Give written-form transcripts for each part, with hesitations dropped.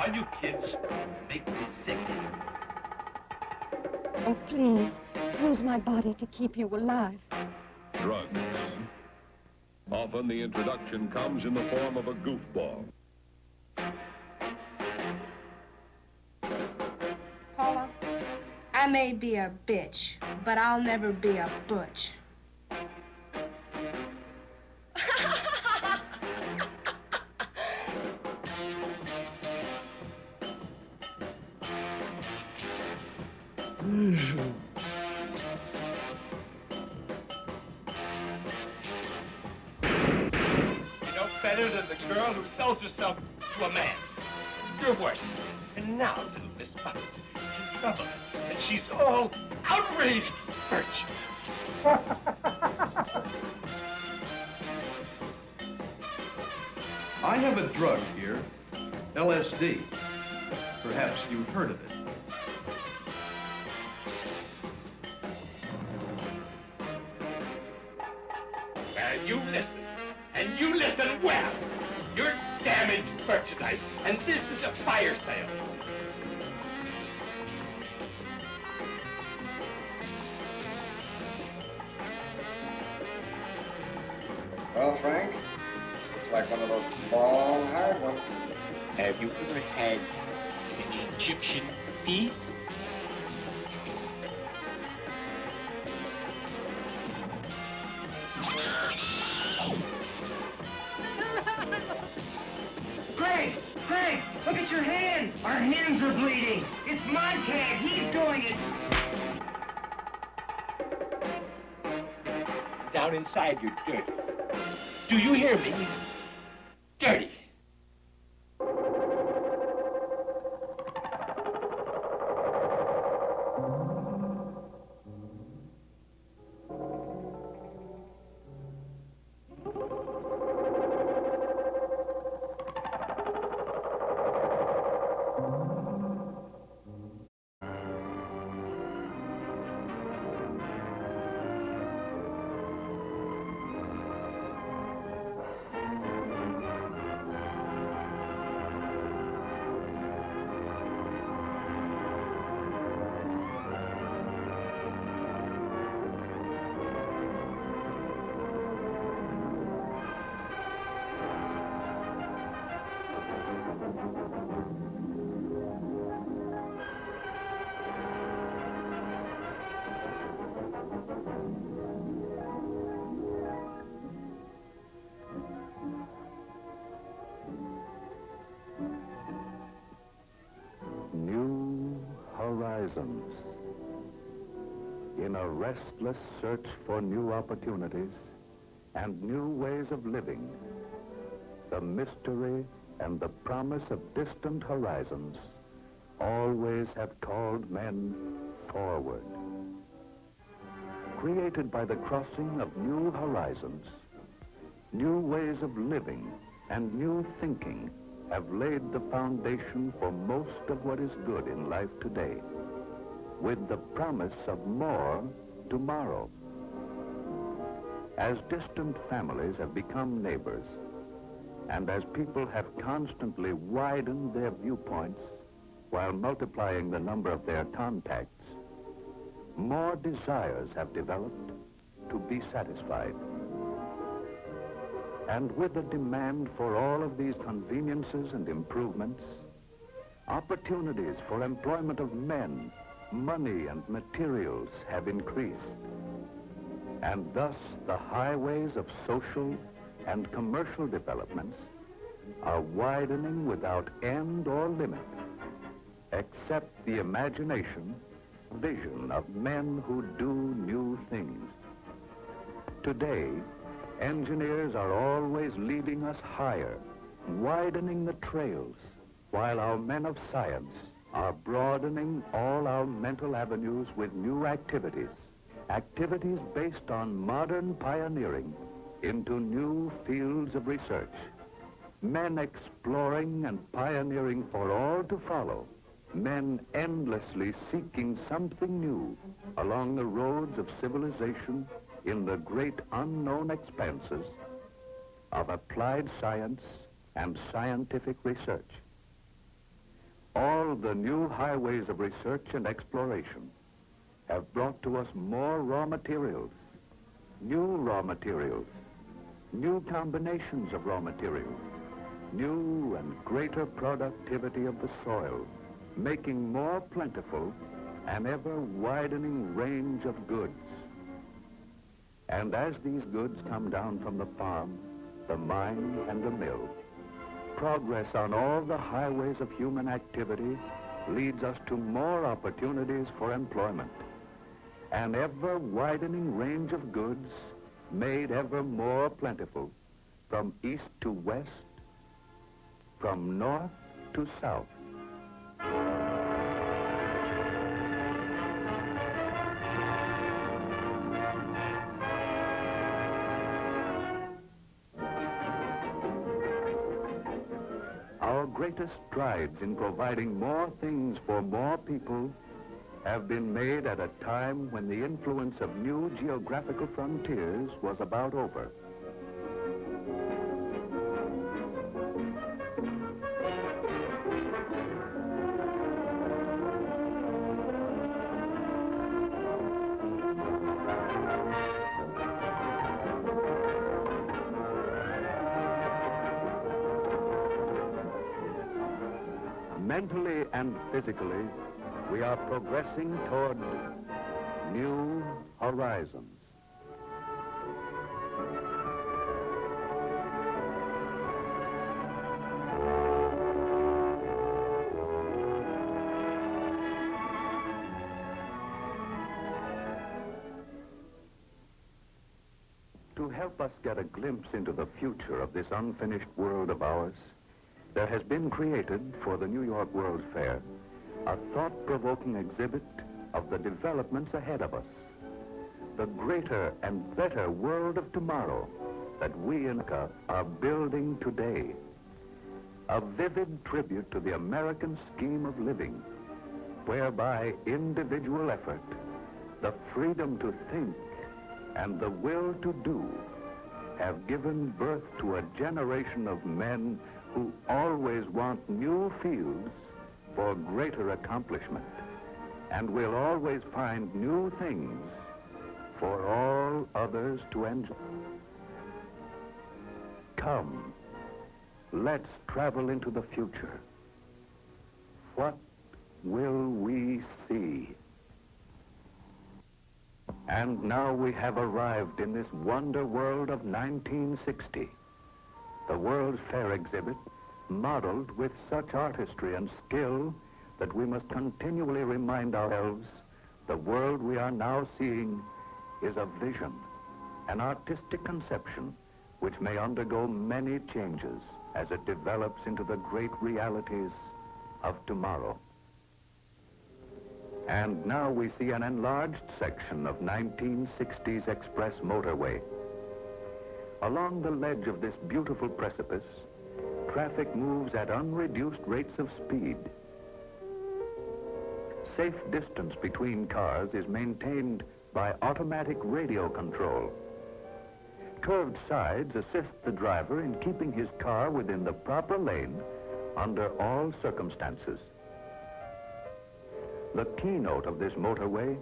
All you kids make me sick. Oh, please, use my body to keep you alive. Drugs. Often the introduction comes in the form of a goofball. Paula, I may be a bitch, but I'll never be a butch. You're no better than the girl who sells herself to a man. You're worse. And now little Miss Bucket is in trouble, and she's all outraged virtue. I have a drug here, LSD. Perhaps you've heard of it. And you listen. And you listen well. You're damaged merchandise, and this is a fire sale. Well, Frank, looks like one of those long, hard ones. Have you ever had an Egyptian feast? Greg, look at your hand. Our hands are bleeding. It's Montag. He's doing it. Down inside, you're dirty. Do you hear me? Dirty. New horizons. In a restless search for new opportunities and new ways of living, the mystery and the promise of distant horizons always have called men forward. Created by the crossing of new horizons, new ways of living and new thinking have laid the foundation for most of what is good in life today, with the promise of more tomorrow. As distant families have become neighbors, and as people have constantly widened their viewpoints while multiplying the number of their contacts, more desires have developed to be satisfied. And with the demand for all of these conveniences and improvements, opportunities for employment of men, money, and materials have increased. And thus the highways of social and commercial developments are widening without end or limit, except the imagination, vision of men who do new things. Today, engineers are always leading us higher, widening the trails, while our men of science are broadening all our mental avenues with new activities, activities based on modern pioneering into new fields of research, men exploring and pioneering for all to follow, men endlessly seeking something new along the roads of civilization in the great unknown expanses of applied science and scientific research. All the new highways of research and exploration have brought to us more raw materials, new combinations of raw materials, new and greater productivity of the soil, making more plentiful an ever-widening range of goods. And as these goods come down from the farm, the mine, and the mill, progress on all the highways of human activity leads us to more opportunities for employment. An ever-widening range of goods made ever more plentiful from east to west, from north to south. Our greatest strides in providing more things for more people have been made at a time when the influence of new geographical frontiers was about over. Mentally and physically, we are progressing toward new horizons. To help us get a glimpse into the future of this unfinished world of ours, there has been created for the New York World's Fair a thought-provoking exhibit of the developments ahead of us, the greater and better world of tomorrow that we in America are building today. A vivid tribute to the American scheme of living, whereby individual effort, the freedom to think, and the will to do have given birth to a generation of men who always want new fields for greater accomplishment, and will always find new things for all others to enjoy. Come, let's travel into the future. What will we see? And now we have arrived in this wonder world of 1960. The World's Fair exhibit, modeled with such artistry and skill that we must continually remind ourselves the world we are now seeing is a vision, an artistic conception which may undergo many changes as it develops into the great realities of tomorrow. And now we see an enlarged section of 1960s express motorway. Along the ledge of this beautiful precipice, traffic moves at unreduced rates of speed. Safe distance between cars is maintained by automatic radio control. Curved sides assist the driver in keeping his car within the proper lane under all circumstances. The keynote of this motorway,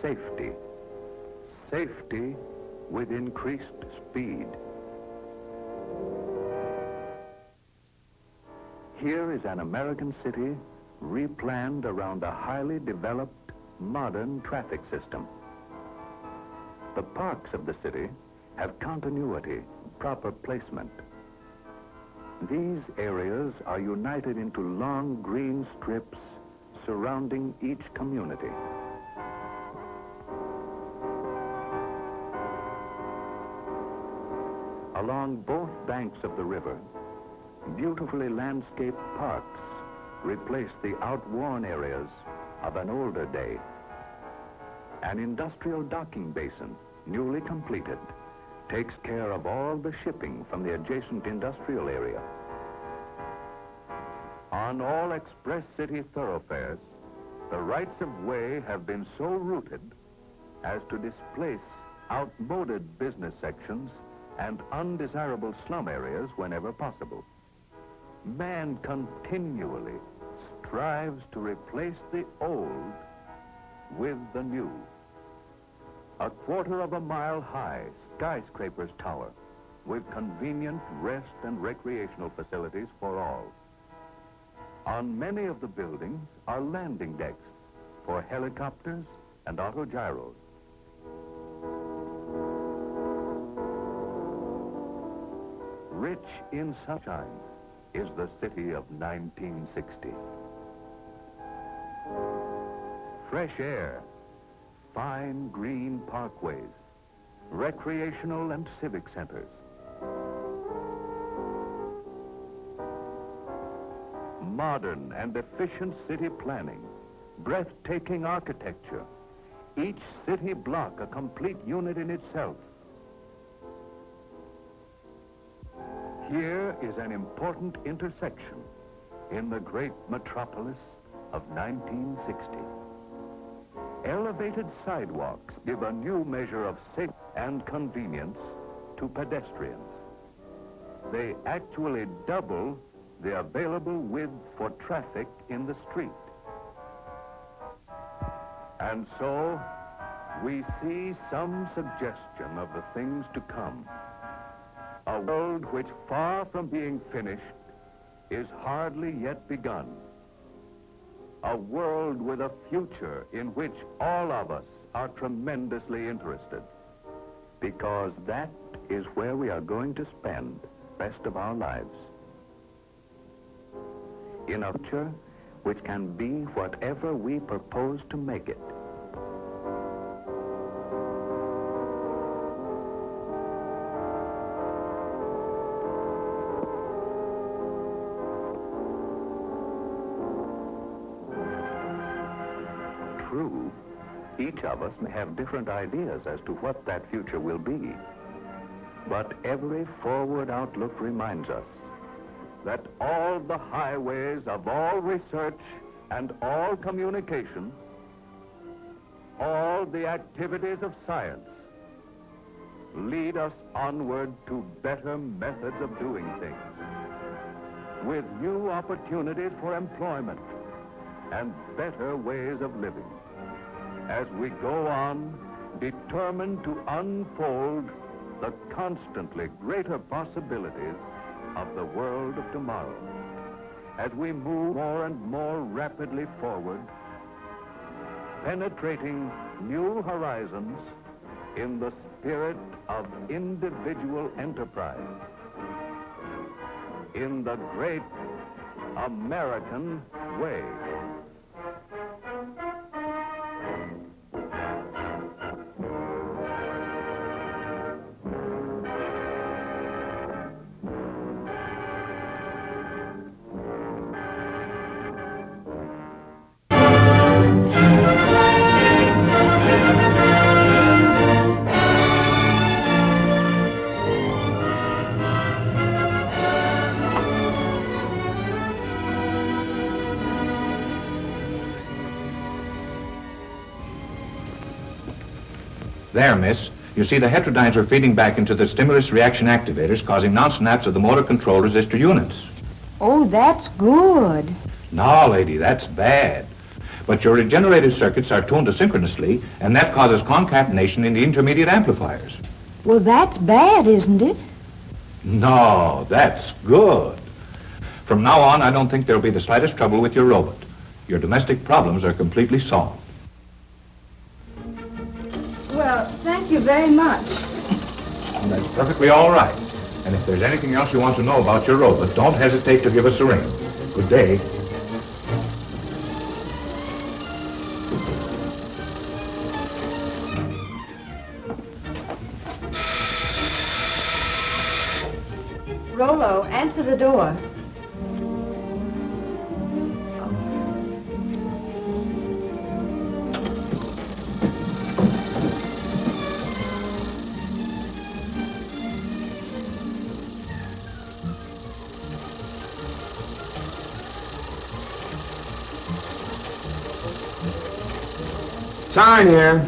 safety. Safety with increased speed. Here is an American city replanned around a highly developed, modern traffic system. The parks of the city have continuity, proper placement. These areas are united into long green strips surrounding each community. Along both banks of the river, beautifully landscaped parks replace the outworn areas of an older day. An industrial docking basin, newly completed, takes care of all the shipping from the adjacent industrial area. On all Express City thoroughfares, the rights of way have been so rooted as to displace outmoded business sections and undesirable slum areas whenever possible. Man continually strives to replace the old with the new. A quarter of a mile high skyscraper's tower with convenient rest and recreational facilities for all. On many of the buildings are landing decks for helicopters and autogyros. Rich in sunshine is the city of 1960. Fresh air, fine green parkways, recreational and civic centers. Modern and efficient city planning, breathtaking architecture, each city block a complete unit in itself. Here is an important intersection in the great metropolis of 1960. Elevated sidewalks give a new measure of safety and convenience to pedestrians. They actually double the available width for traffic in the street. And so, we see some suggestion of the things to come. A world which, far from being finished, is hardly yet begun. A world with a future in which all of us are tremendously interested, because that is where we are going to spend the rest of our lives. In a future which can be whatever we propose to make it. True, each of us may have different ideas as to what that future will be. But every forward outlook reminds us that all the highways of all research and all communication, all the activities of science, lead us onward to better methods of doing things, with new opportunities for employment and better ways of living, as we go on determined to unfold the constantly greater possibilities of the world of tomorrow, as we move more and more rapidly forward, penetrating new horizons in the spirit of individual enterprise, in the great American way. There, miss. You see, the heterodynes are feeding back into the stimulus reaction activators, causing non-snaps of the motor control resistor units. Oh, that's good. No, lady, that's bad. But your regenerative circuits are tuned asynchronously, and that causes concatenation in the intermediate amplifiers. Well, that's bad, isn't it? No, that's good. From now on, I don't think there'll be the slightest trouble with your robot. Your domestic problems are completely solved. Well, thank you very much. And that's perfectly all right. And if there's anything else you want to know about your robot, don't hesitate to give us a ring. Good day. Rollo, answer the door. Sign here.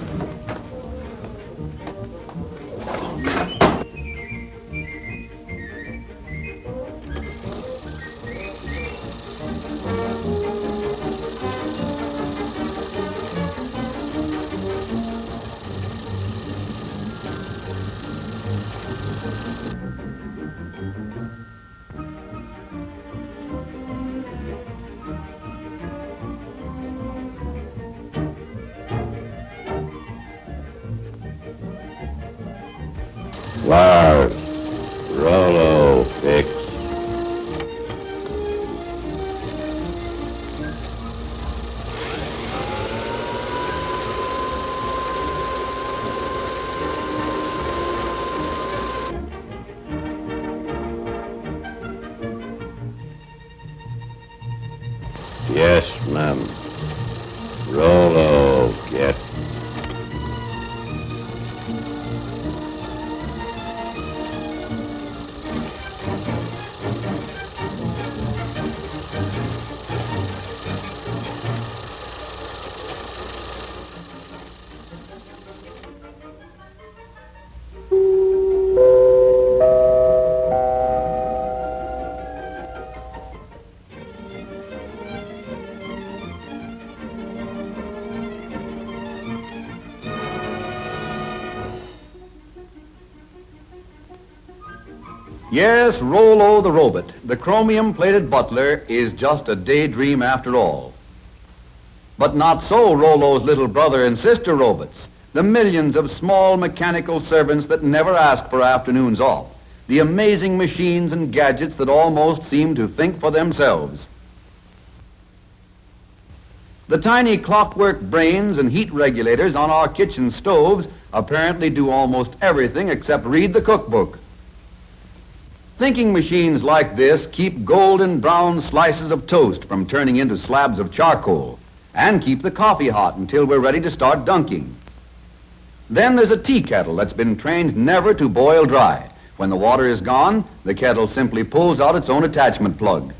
Lars, Rollo, fix. Yes, ma'am. Rollo, get. Yes, Rollo the robot, the chromium-plated butler, is just a daydream after all. But not so Rollo's little brother and sister robots, the millions of small mechanical servants that never ask for afternoons off, the amazing machines and gadgets that almost seem to think for themselves. The tiny clockwork brains and heat regulators on our kitchen stoves apparently do almost everything except read the cookbook. Thinking machines like this keep golden brown slices of toast from turning into slabs of charcoal and keep the coffee hot until we're ready to start dunking. Then there's a tea kettle that's been trained never to boil dry. When the water is gone, the kettle simply pulls out its own attachment plug.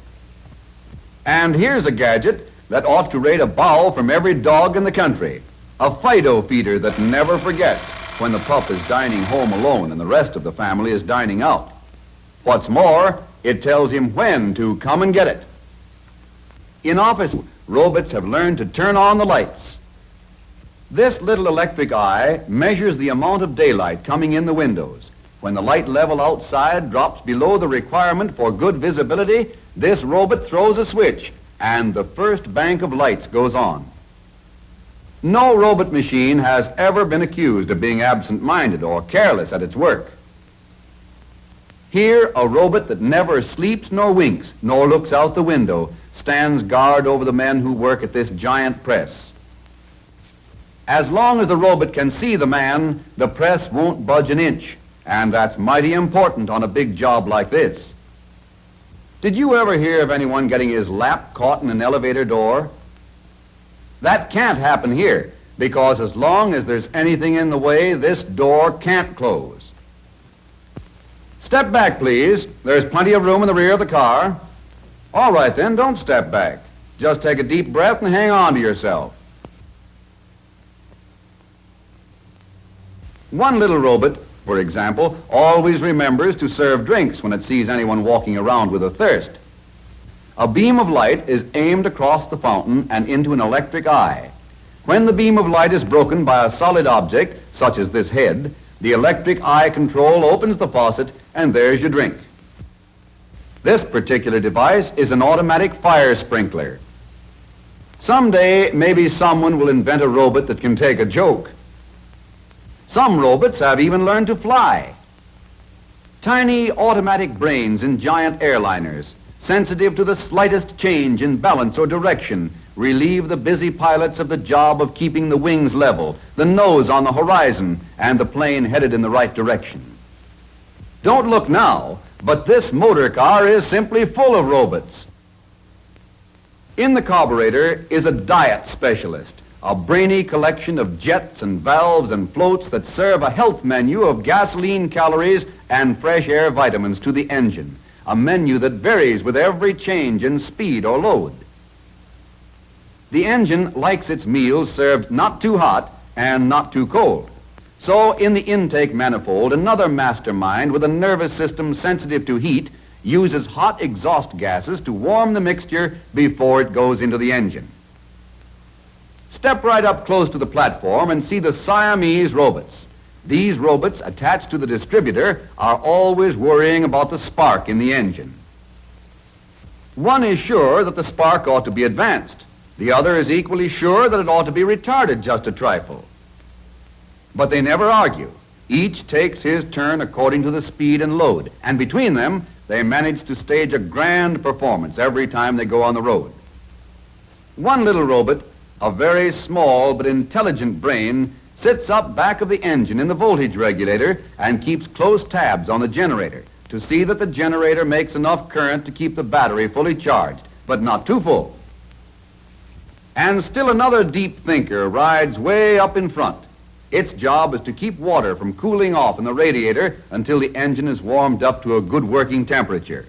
And here's a gadget that ought to rate a bow from every dog in the country, a Fido feeder that never forgets when the pup is dining home alone and the rest of the family is dining out. What's more, it tells him when to come and get it. In office, robots have learned to turn on the lights. This little electric eye measures the amount of daylight coming in the windows. When the light level outside drops below the requirement for good visibility, this robot throws a switch and the first bank of lights goes on. No robot machine has ever been accused of being absent-minded or careless at its work. Here, a robot that never sleeps nor winks, nor looks out the window, stands guard over the men who work at this giant press. As long as the robot can see the man, the press won't budge an inch, and that's mighty important on a big job like this. Did you ever hear of anyone getting his lap caught in an elevator door? That can't happen here, because as long as there's anything in the way, this door can't close. Step back, please. There's plenty of room in the rear of the car. All right, then, don't step back. Just take a deep breath and hang on to yourself. One little robot, for example, always remembers to serve drinks when it sees anyone walking around with a thirst. A beam of light is aimed across the fountain and into an electric eye. When the beam of light is broken by a solid object, such as this head, the electric eye control opens the faucet, and there's your drink. This particular device is an automatic fire sprinkler. Someday, maybe someone will invent a robot that can take a joke. Some robots have even learned to fly. Tiny automatic brains in giant airliners, sensitive to the slightest change in balance or direction, relieve the busy pilots of the job of keeping the wings level, the nose on the horizon, and the plane headed in the right direction. Don't look now, but this motor car is simply full of robots. In the carburetor is a diet specialist, a brainy collection of jets and valves and floats that serve a health menu of gasoline calories and fresh air vitamins to the engine, a menu that varies with every change in speed or load. The engine likes its meals served not too hot and not too cold. So in the intake manifold, another mastermind with a nervous system sensitive to heat uses hot exhaust gases to warm the mixture before it goes into the engine. Step right up close to the platform and see the Siamese robots. These robots attached to the distributor are always worrying about the spark in the engine. One is sure that the spark ought to be advanced. The other is equally sure that it ought to be retarded just a trifle. But they never argue. Each takes his turn according to the speed and load, and between them, they manage to stage a grand performance every time they go on the road. One little robot, a very small but intelligent brain, sits up back of the engine in the voltage regulator and keeps close tabs on the generator to see that the generator makes enough current to keep the battery fully charged, but not too full. And still another deep thinker rides way up in front. Its job is to keep water from cooling off in the radiator until the engine is warmed up to a good working temperature.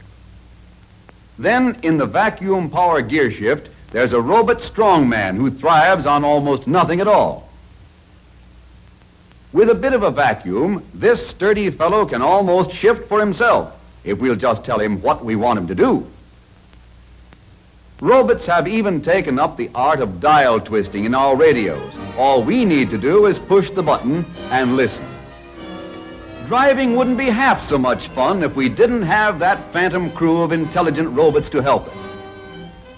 Then, in the vacuum power gear shift, there's a robot strongman who thrives on almost nothing at all. With a bit of a vacuum, this sturdy fellow can almost shift for himself if we'll just tell him what we want him to do. Robots have even taken up the art of dial twisting in our radios. All we need to do is push the button and listen. Driving wouldn't be half so much fun if we didn't have that phantom crew of intelligent robots to help us.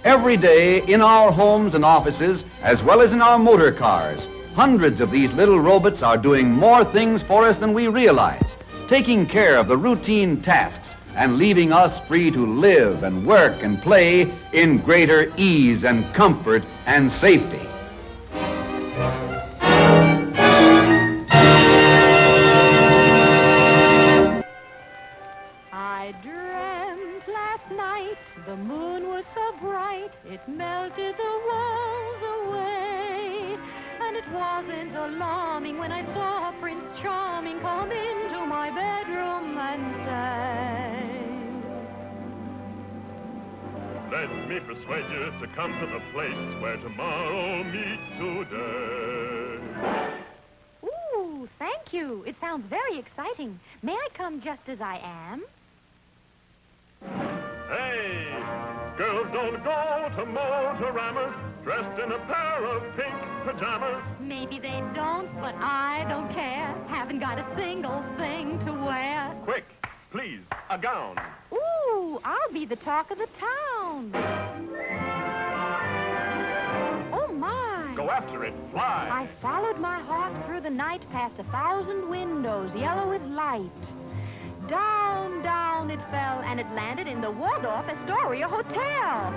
Every day, in our homes and offices, as well as in our motor cars, hundreds of these little robots are doing more things for us than we realize, taking care of the routine tasks and leaving us free to live and work and play in greater ease and comfort and safety. I dreamt last night the moon was so bright it melted the walls away. And it wasn't alarming when I saw Prince Charming come into my bedroom and say, let me persuade you to come to the place where tomorrow meets today. ooh, thank you. It sounds very exciting. May I come just as I am? Hey, girls don't go to Motoramas dressed in a pair of pink pajamas. Maybe they don't, but I don't care. Haven't got a single thing to wear. Quick, please, a gown. Ooh, I'll be the talk of the town. Oh, my. Go after it, fly. I followed my heart through the night past 1,000 windows, yellow with light. Down, down it fell, and it landed in the Waldorf Astoria Hotel.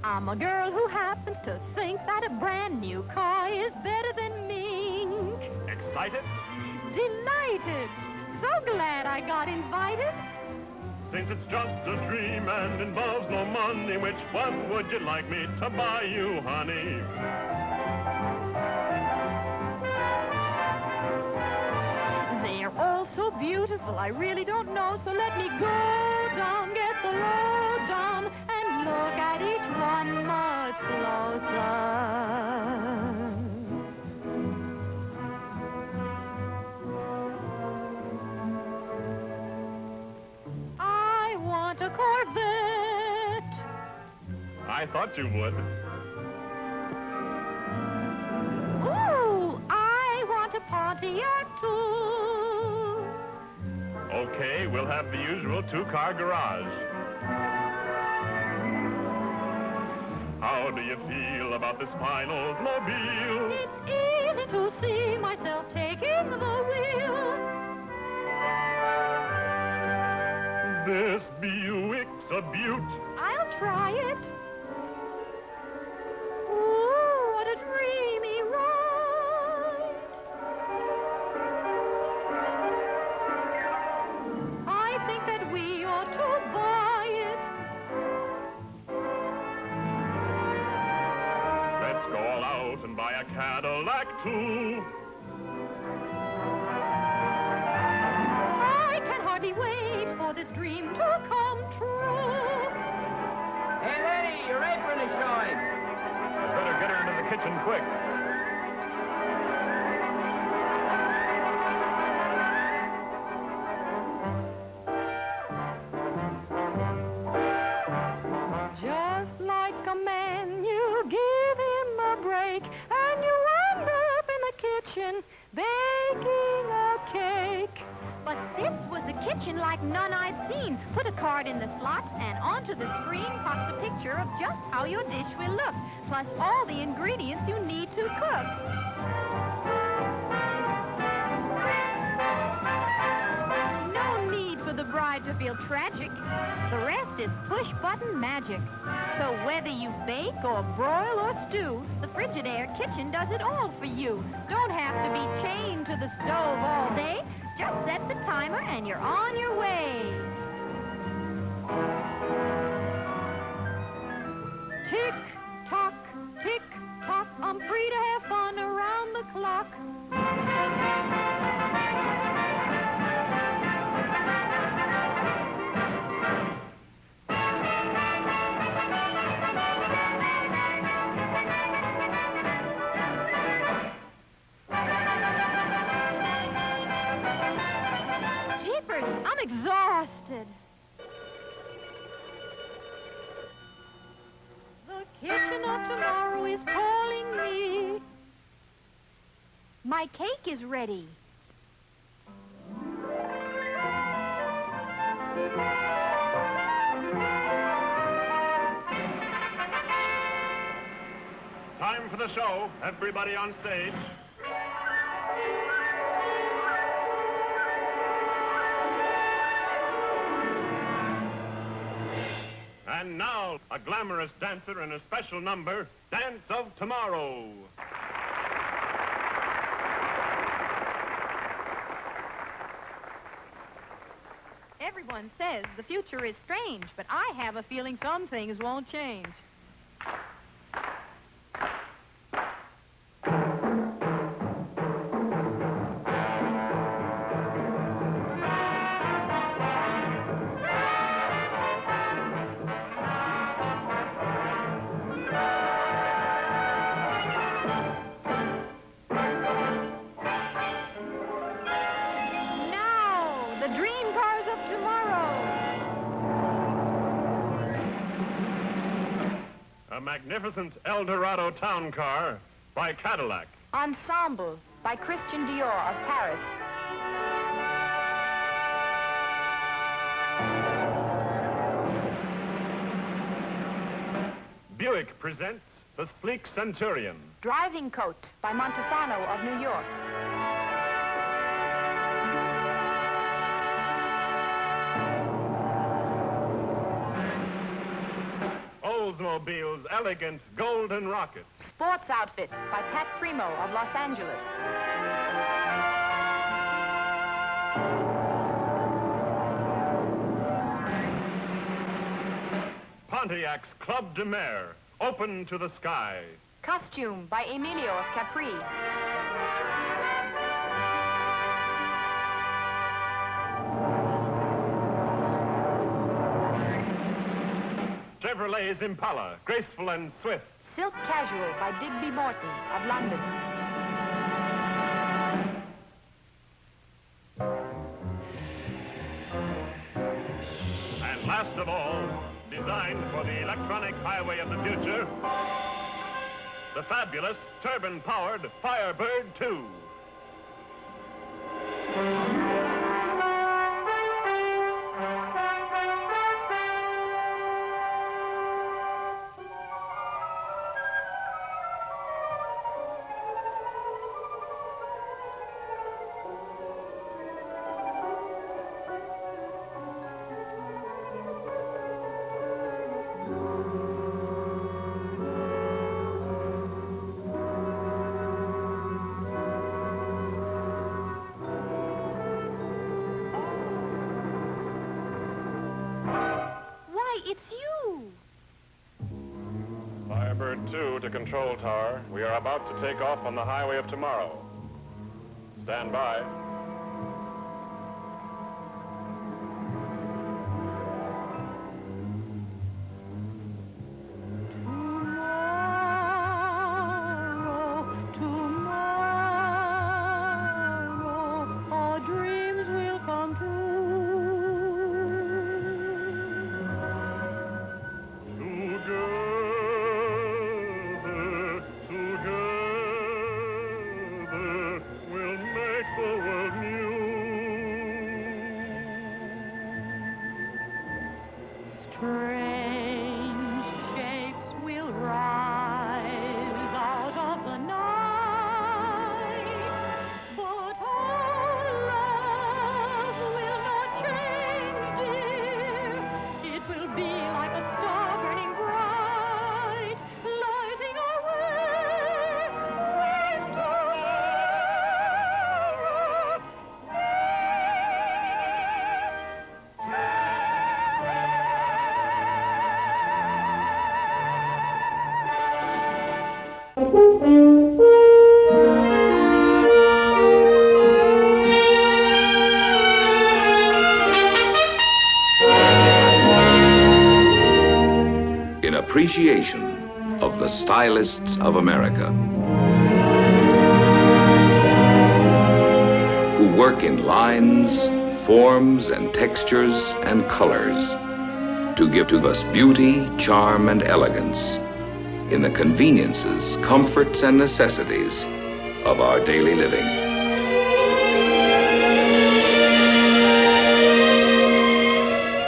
I'm a girl who happens to think that a brand new car is better than mink. Excited? Delighted. So glad I got invited. Since it's just a dream and involves no money, which one would you like me to buy you, honey? They're all so beautiful, I really don't know, so let me go down, get the lowdown, and look at each one much closer. I want a Corvette. I thought you would. Ooh, I want a Pontiac too. Okay, we'll have the usual two-car garage. How do you feel about this fine Oldsmobile? It's easy to see myself taking the wheel. This Buick's a beaut. I'll try it. Ooh, what a dreamy ride. I think that we ought to buy it. Let's go all out and buy a Cadillac, too. I can hardly wait for this dream to come true. Hey, lady, your apron is showing. Better get her into the kitchen quick. Just like a man, you give him a break, and you like none I'd seen. Put a card in the slot, and onto the screen pops a picture of just how your dish will look, plus all the ingredients you need to cook. No need for the bride to feel tragic. The rest is push-button magic. So whether you bake or broil or stew, the Frigidaire kitchen does it all for you. Don't have to be chained to the stove all day. Just set the timer and you're on your way. Tick-tock, tick-tock, I'm free to have fun around the clock. I'm exhausted. The kitchen of tomorrow is calling me. My cake is ready. Time for the show. Everybody on stage. And now, a glamorous dancer in a special number, Dance of Tomorrow. Everyone says the future is strange, but I have a feeling some things won't change. A magnificent Eldorado town car by Cadillac. Ensemble by Christian Dior of Paris. Buick presents the sleek Centurion. Driving Coat by Montesano of New York. Oldsmobile's elegant Golden Rocket. Sports Outfit by Pat Primo of Los Angeles. Pontiac's Club de Mer, open to the sky. Costume by Emilio of Capri. Chevrolet's Impala, graceful and swift. Silk Casual by Digby Morton of London. And last of all, designed for the electronic highway of the future, the fabulous turbine-powered Firebird 2. It's you! Firebird 2 to Control Tower. We are about to take off on the highway of tomorrow. Stand by. The world Strange shapes will rise out of the night, but our love will not change, dear. It will be like a star burning bright, lighting our way into In appreciation of the stylists of America, who work in lines, forms, and textures and colors to give to us beauty, charm, and elegance in the conveniences, comforts, and necessities of our daily living.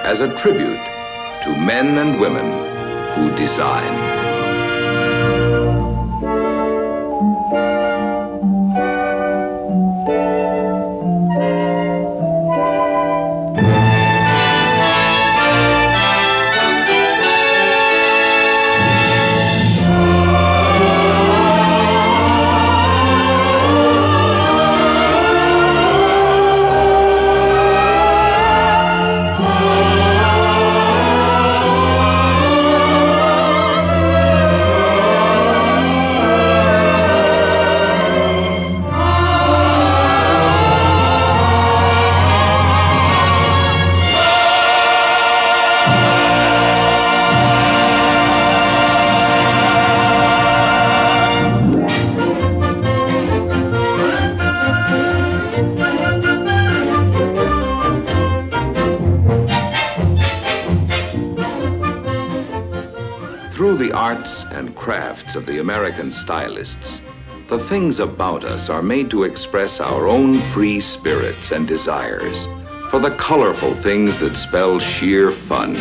As a tribute to men and women who design. Through the arts and crafts of the American stylists, the things about us are made to express our own free spirits and desires for the colorful things that spell sheer fun.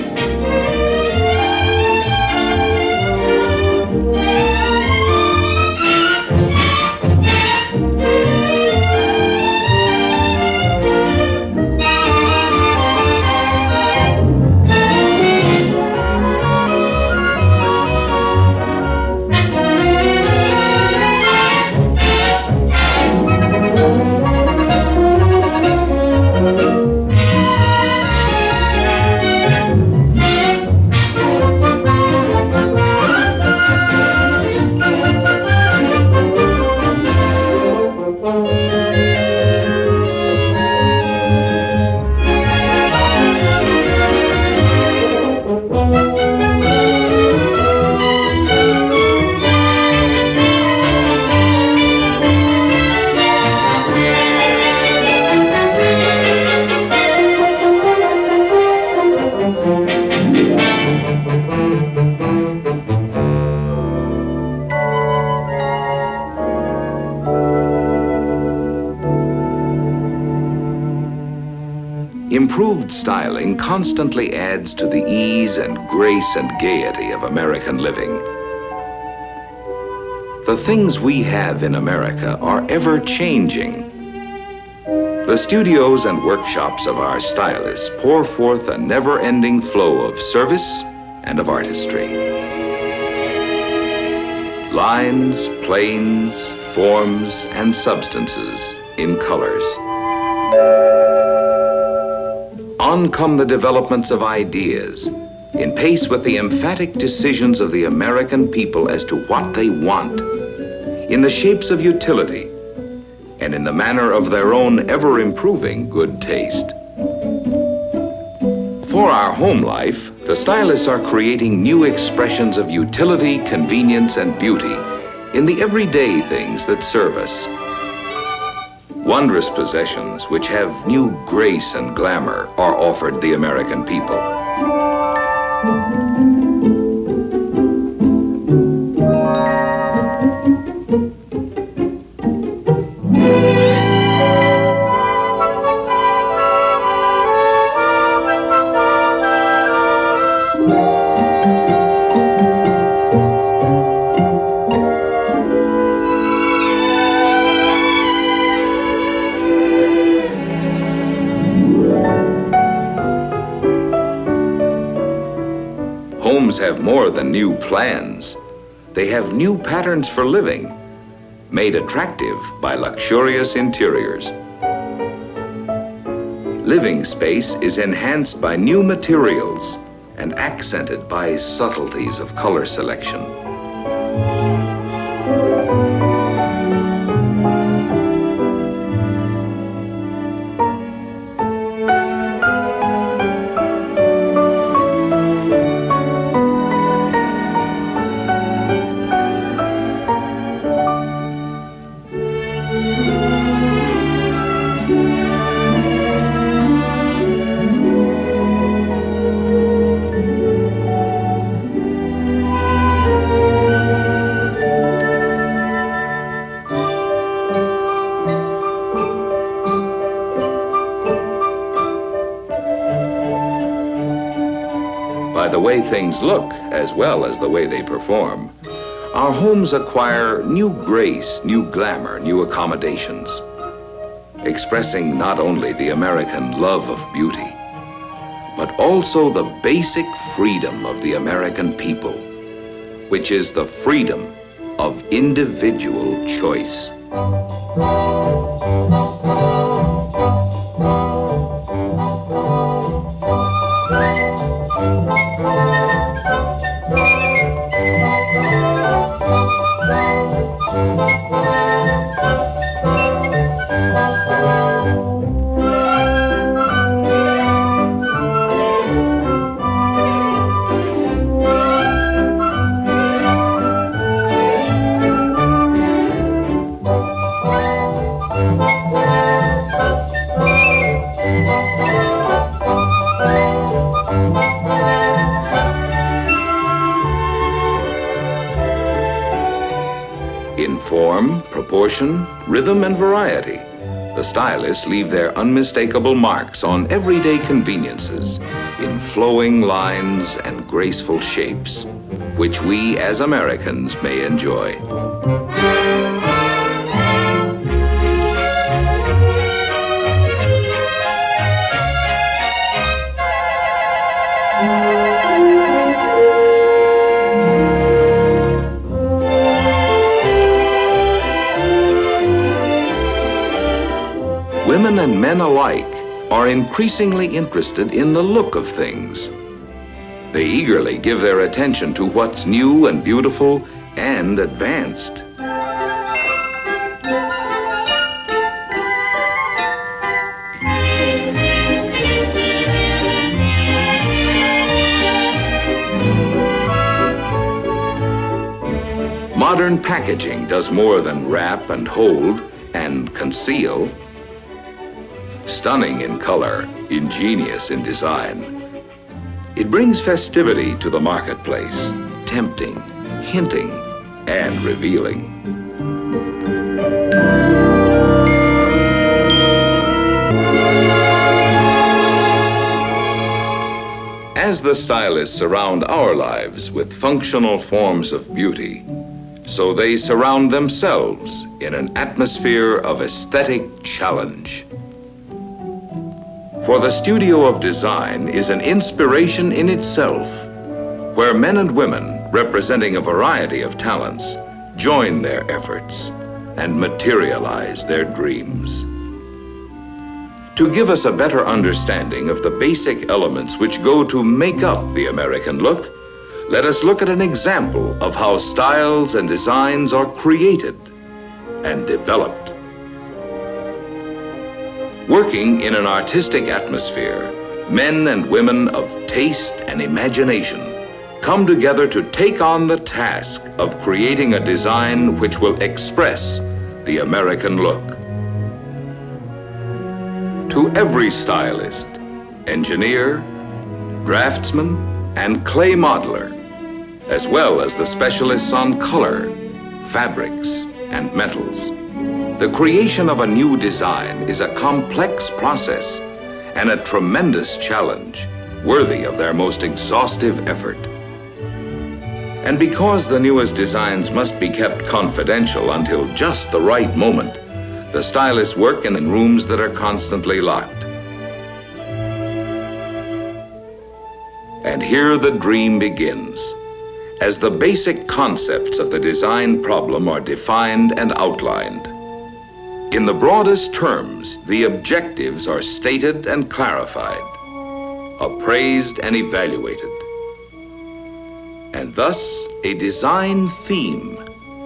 Improved styling constantly adds to the ease and grace and gaiety of American living. The things we have in America are ever-changing. The studios and workshops of our stylists pour forth a never-ending flow of service and of artistry. Lines, planes, forms, and substances in colors. On come the developments of ideas, in pace with the emphatic decisions of the American people as to what they want, in the shapes of utility, and in the manner of their own ever-improving good taste. For our home life, the stylists are creating new expressions of utility, convenience, and beauty in the everyday things that serve us. Wondrous possessions which have new grace and glamour are offered the American people. Homes have more than new plans. They have new patterns for living, made attractive by luxurious interiors. Living space is enhanced by new materials and accented by subtleties of color selection. By the way things look, as well as the way they perform, our homes acquire new grace, new glamour, new accommodations, expressing not only the American love of beauty, but also the basic freedom of the American people, which is the freedom of individual choice. In form, proportion, rhythm, and variety, the stylists leave their unmistakable marks on everyday conveniences in flowing lines and graceful shapes, which we as Americans may enjoy. Women and men alike are increasingly interested in the look of things. They eagerly give their attention to what's new and beautiful and advanced. Modern packaging does more than wrap and hold and conceal. Stunning in color, ingenious in design, it brings festivity to the marketplace, tempting, hinting, and revealing. As the stylists surround our lives with functional forms of beauty, so they surround themselves in an atmosphere of aesthetic challenge. For the studio of design is an inspiration in itself, where men and women representing a variety of talents join their efforts and materialize their dreams. To give us a better understanding of the basic elements which go to make up the American look, let us look at an example of how styles and designs are created and developed. Working in an artistic atmosphere, men and women of taste and imagination come together to take on the task of creating a design which will express the American look. To every stylist, engineer, draftsman, and clay modeler, as well as the specialists on color, fabrics, and metals, the creation of a new design is a complex process and a tremendous challenge worthy of their most exhaustive effort. And because the newest designs must be kept confidential until just the right moment, the stylists work in rooms that are constantly locked. And here the dream begins, as the basic concepts of the design problem are defined and outlined. In the broadest terms, the objectives are stated and clarified, appraised and evaluated. And thus, a design theme,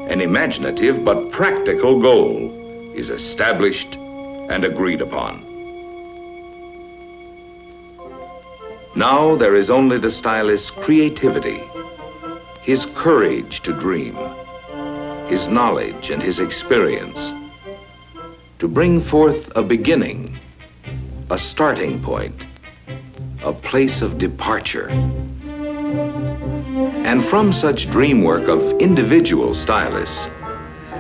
an imaginative but practical goal, is established and agreed upon. Now there is only the stylist's creativity, his courage to dream, his knowledge and his experience, to bring forth a beginning, a starting point, a place of departure. And from such dream work of individual stylists,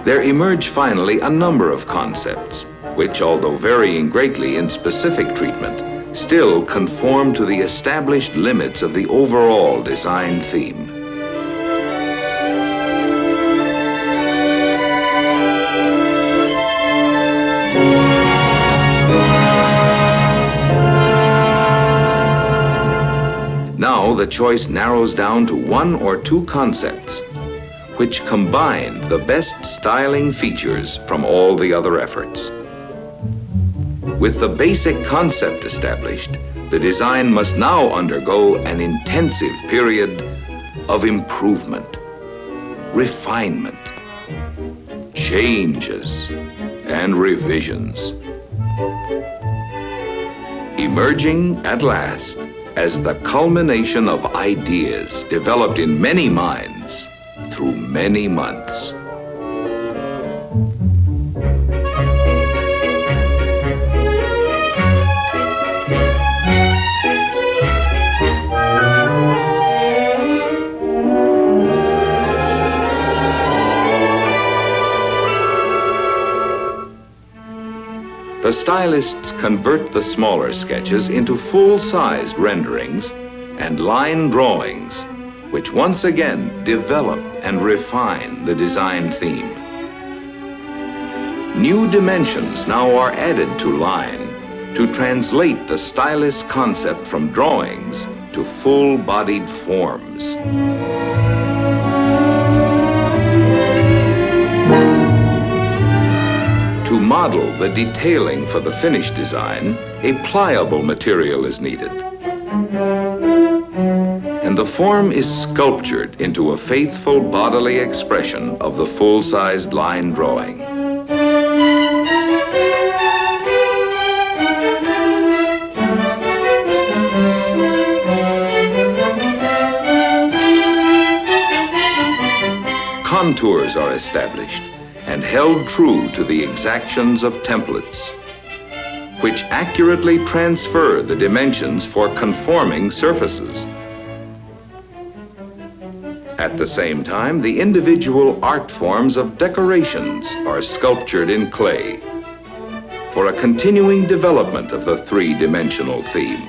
there emerge finally a number of concepts, which, although varying greatly in specific treatment, still conform to the established limits of the overall design theme. Now the choice narrows down to one or two concepts, which combine the best styling features from all the other efforts. With the basic concept established, the design must now undergo an intensive period of improvement, refinement, changes, and revisions. Emerging at last as the culmination of ideas developed in many minds through many months. The stylists convert the smaller sketches into full-sized renderings and line drawings, which once again develop and refine the design theme. New dimensions now are added to line to translate the stylist's concept from drawings to full-bodied forms. To model the detailing for the finished design, a pliable material is needed. And the form is sculptured into a faithful bodily expression of the full-sized line drawing. Contours are established and held true to the exactions of templates, which accurately transfer the dimensions for conforming surfaces. At the same time, the individual art forms of decorations are sculptured in clay for a continuing development of the three-dimensional theme.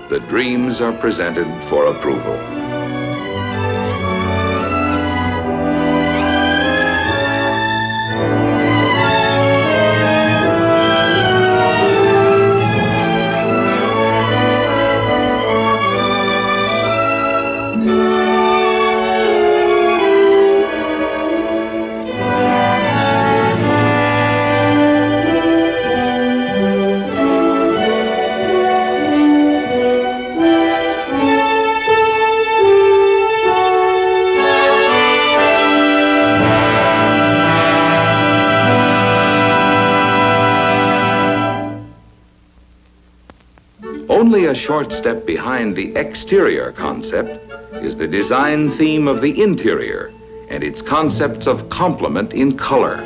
The dreams are presented for approval. Only a short step behind the exterior concept is the design theme of the interior and its concepts of complement in color.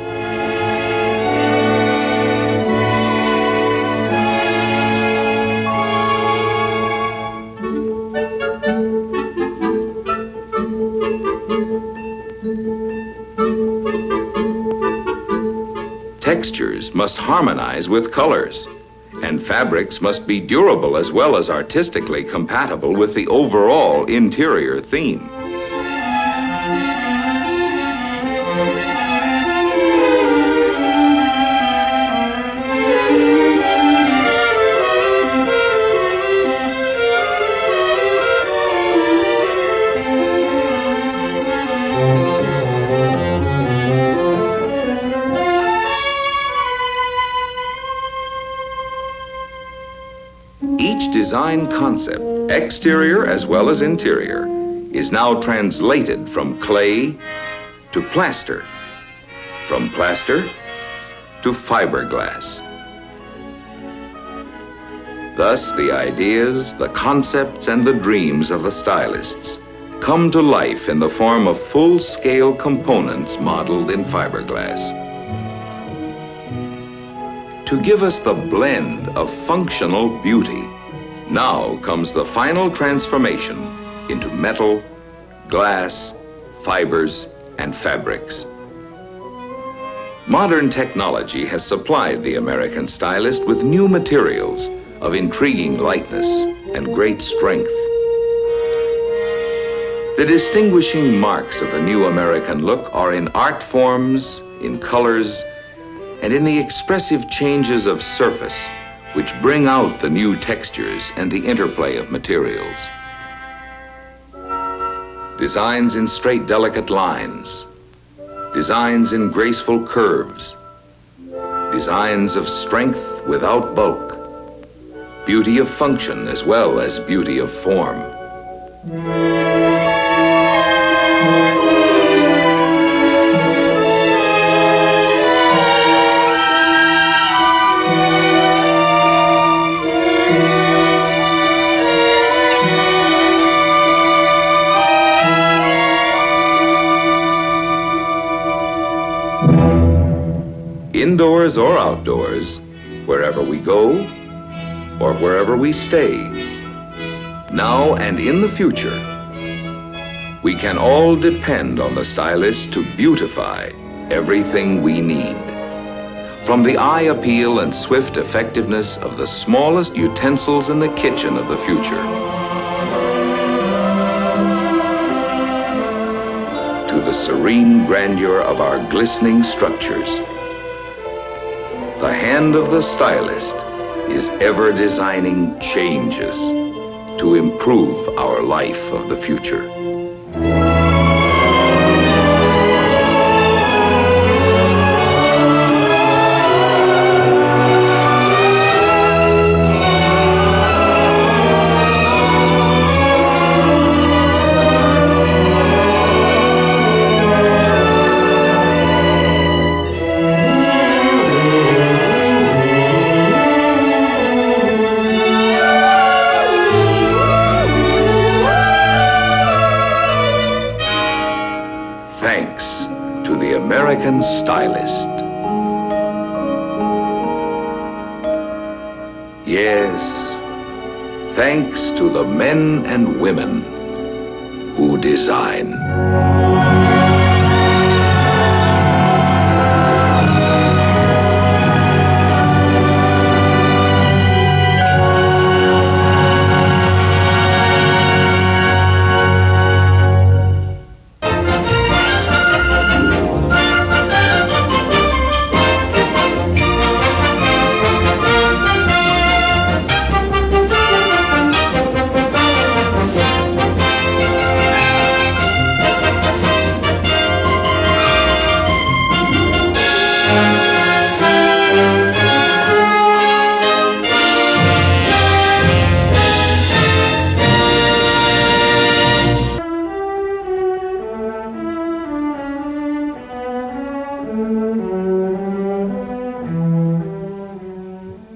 Textures must harmonize with colors, And fabrics must be durable as well as artistically compatible with the overall interior theme. Each design concept, exterior as well as interior, is now translated from clay to plaster, from plaster to fiberglass. Thus, the ideas, the concepts, and the dreams of the stylists come to life in the form of full-scale components modeled in fiberglass. To give us the blend of functional beauty, now comes the final transformation into metal, glass, fibers, and fabrics. Modern technology has supplied the American stylist with new materials of intriguing lightness and great strength. The distinguishing marks of the new American look are in art forms, in colors, and in the expressive changes of surface which bring out the new textures and the interplay of materials. Designs in straight, delicate lines, designs in graceful curves, designs of strength without bulk, beauty of function as well as beauty of form. Indoors or outdoors, wherever we go or wherever we stay, now and in the future, we can all depend on the stylist to beautify everything we need. From the eye appeal and swift effectiveness of the smallest utensils in the kitchen of the future, to the serene grandeur of our glistening structures, the hand of the stylist is ever designing changes to improve our life of the future. Thanks to the American stylist. Yes, thanks to the men and women who design.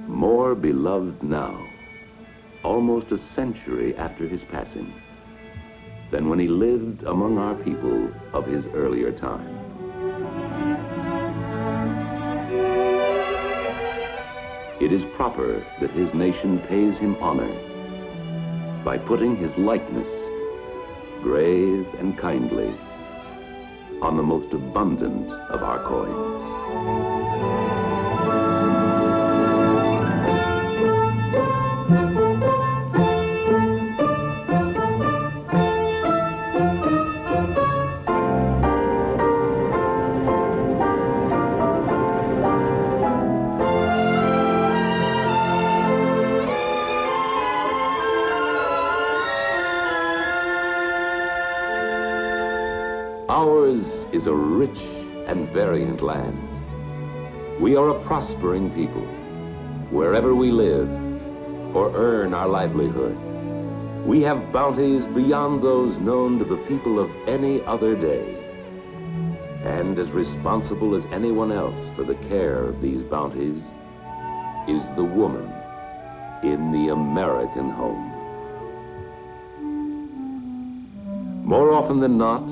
More beloved now, almost a century after his passing, than when he lived among our people of his earlier time. It is proper that his nation pays him honor by putting his likeness, grave and kindly, on the most abundant of our coins. Ours is a rich and variant land. We are a prospering people, wherever we live or earn our livelihood. We have bounties beyond those known to the people of any other day, and as responsible as anyone else for the care of these bounties is the woman in the American home. More often than not,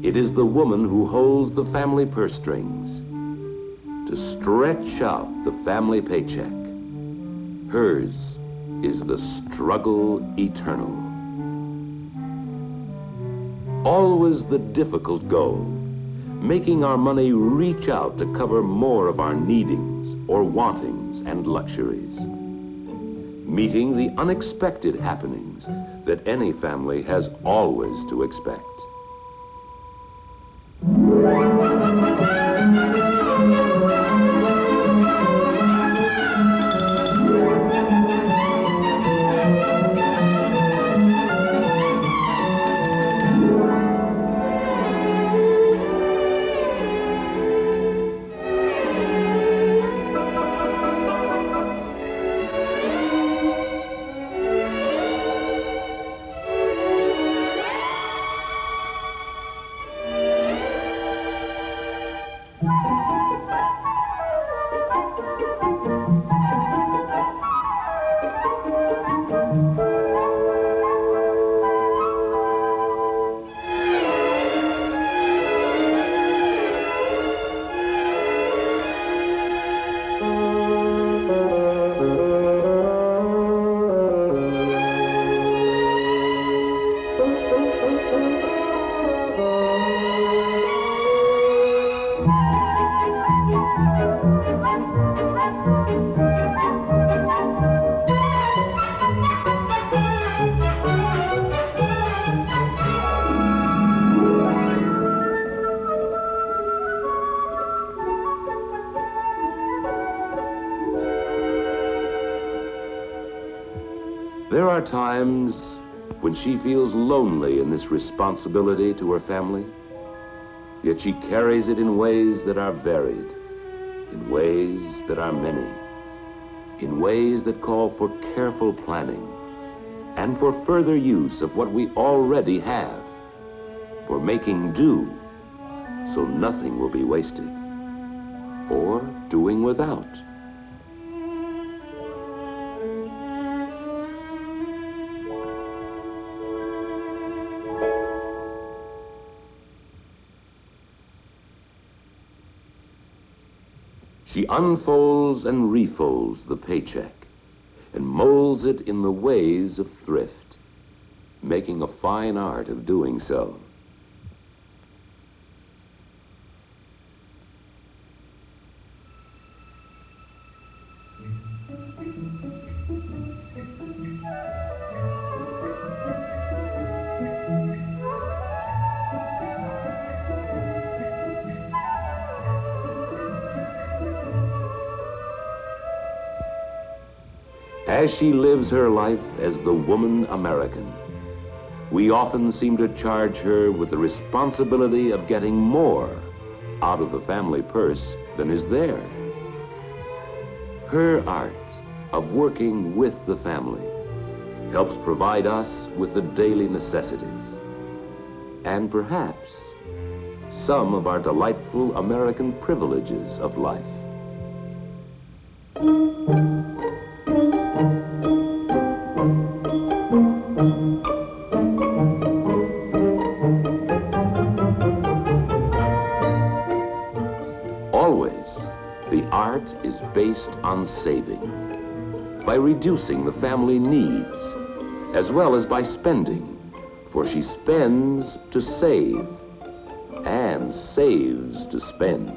it is the woman who holds the family purse strings to stretch out the family paycheck. Hers is the struggle eternal. Always the difficult goal, making our money reach out to cover more of our needings or wantings and luxuries. Meeting the unexpected happenings that any family has always to expect. There are times when she feels lonely in this responsibility to her family, yet she carries it in ways that are varied, in ways that are many, in ways that call for careful planning and for further use of what we already have, for making do so nothing will be wasted, or doing without. She unfolds and refolds the paycheck and molds it in the ways of thrift, making a fine art of doing so. As she lives her life as the woman American, we often seem to charge her with the responsibility of getting more out of the family purse than is there. Her art of working with the family helps provide us with the daily necessities and perhaps some of our delightful American privileges of life. Always, the art is based on saving, by reducing the family needs, as well as by spending, for she spends to save and saves to spend.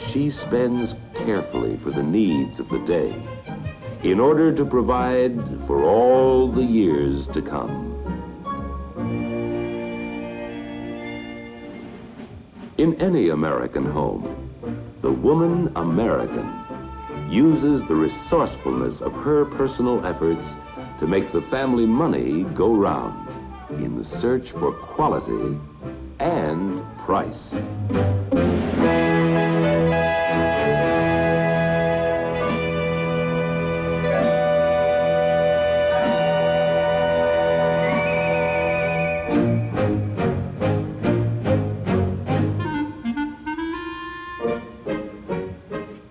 she spends carefully for the needs of the day in order to provide for all the years to come. In any American home, the woman American uses the resourcefulness of her personal efforts to make the family money go round in the search for quality and price.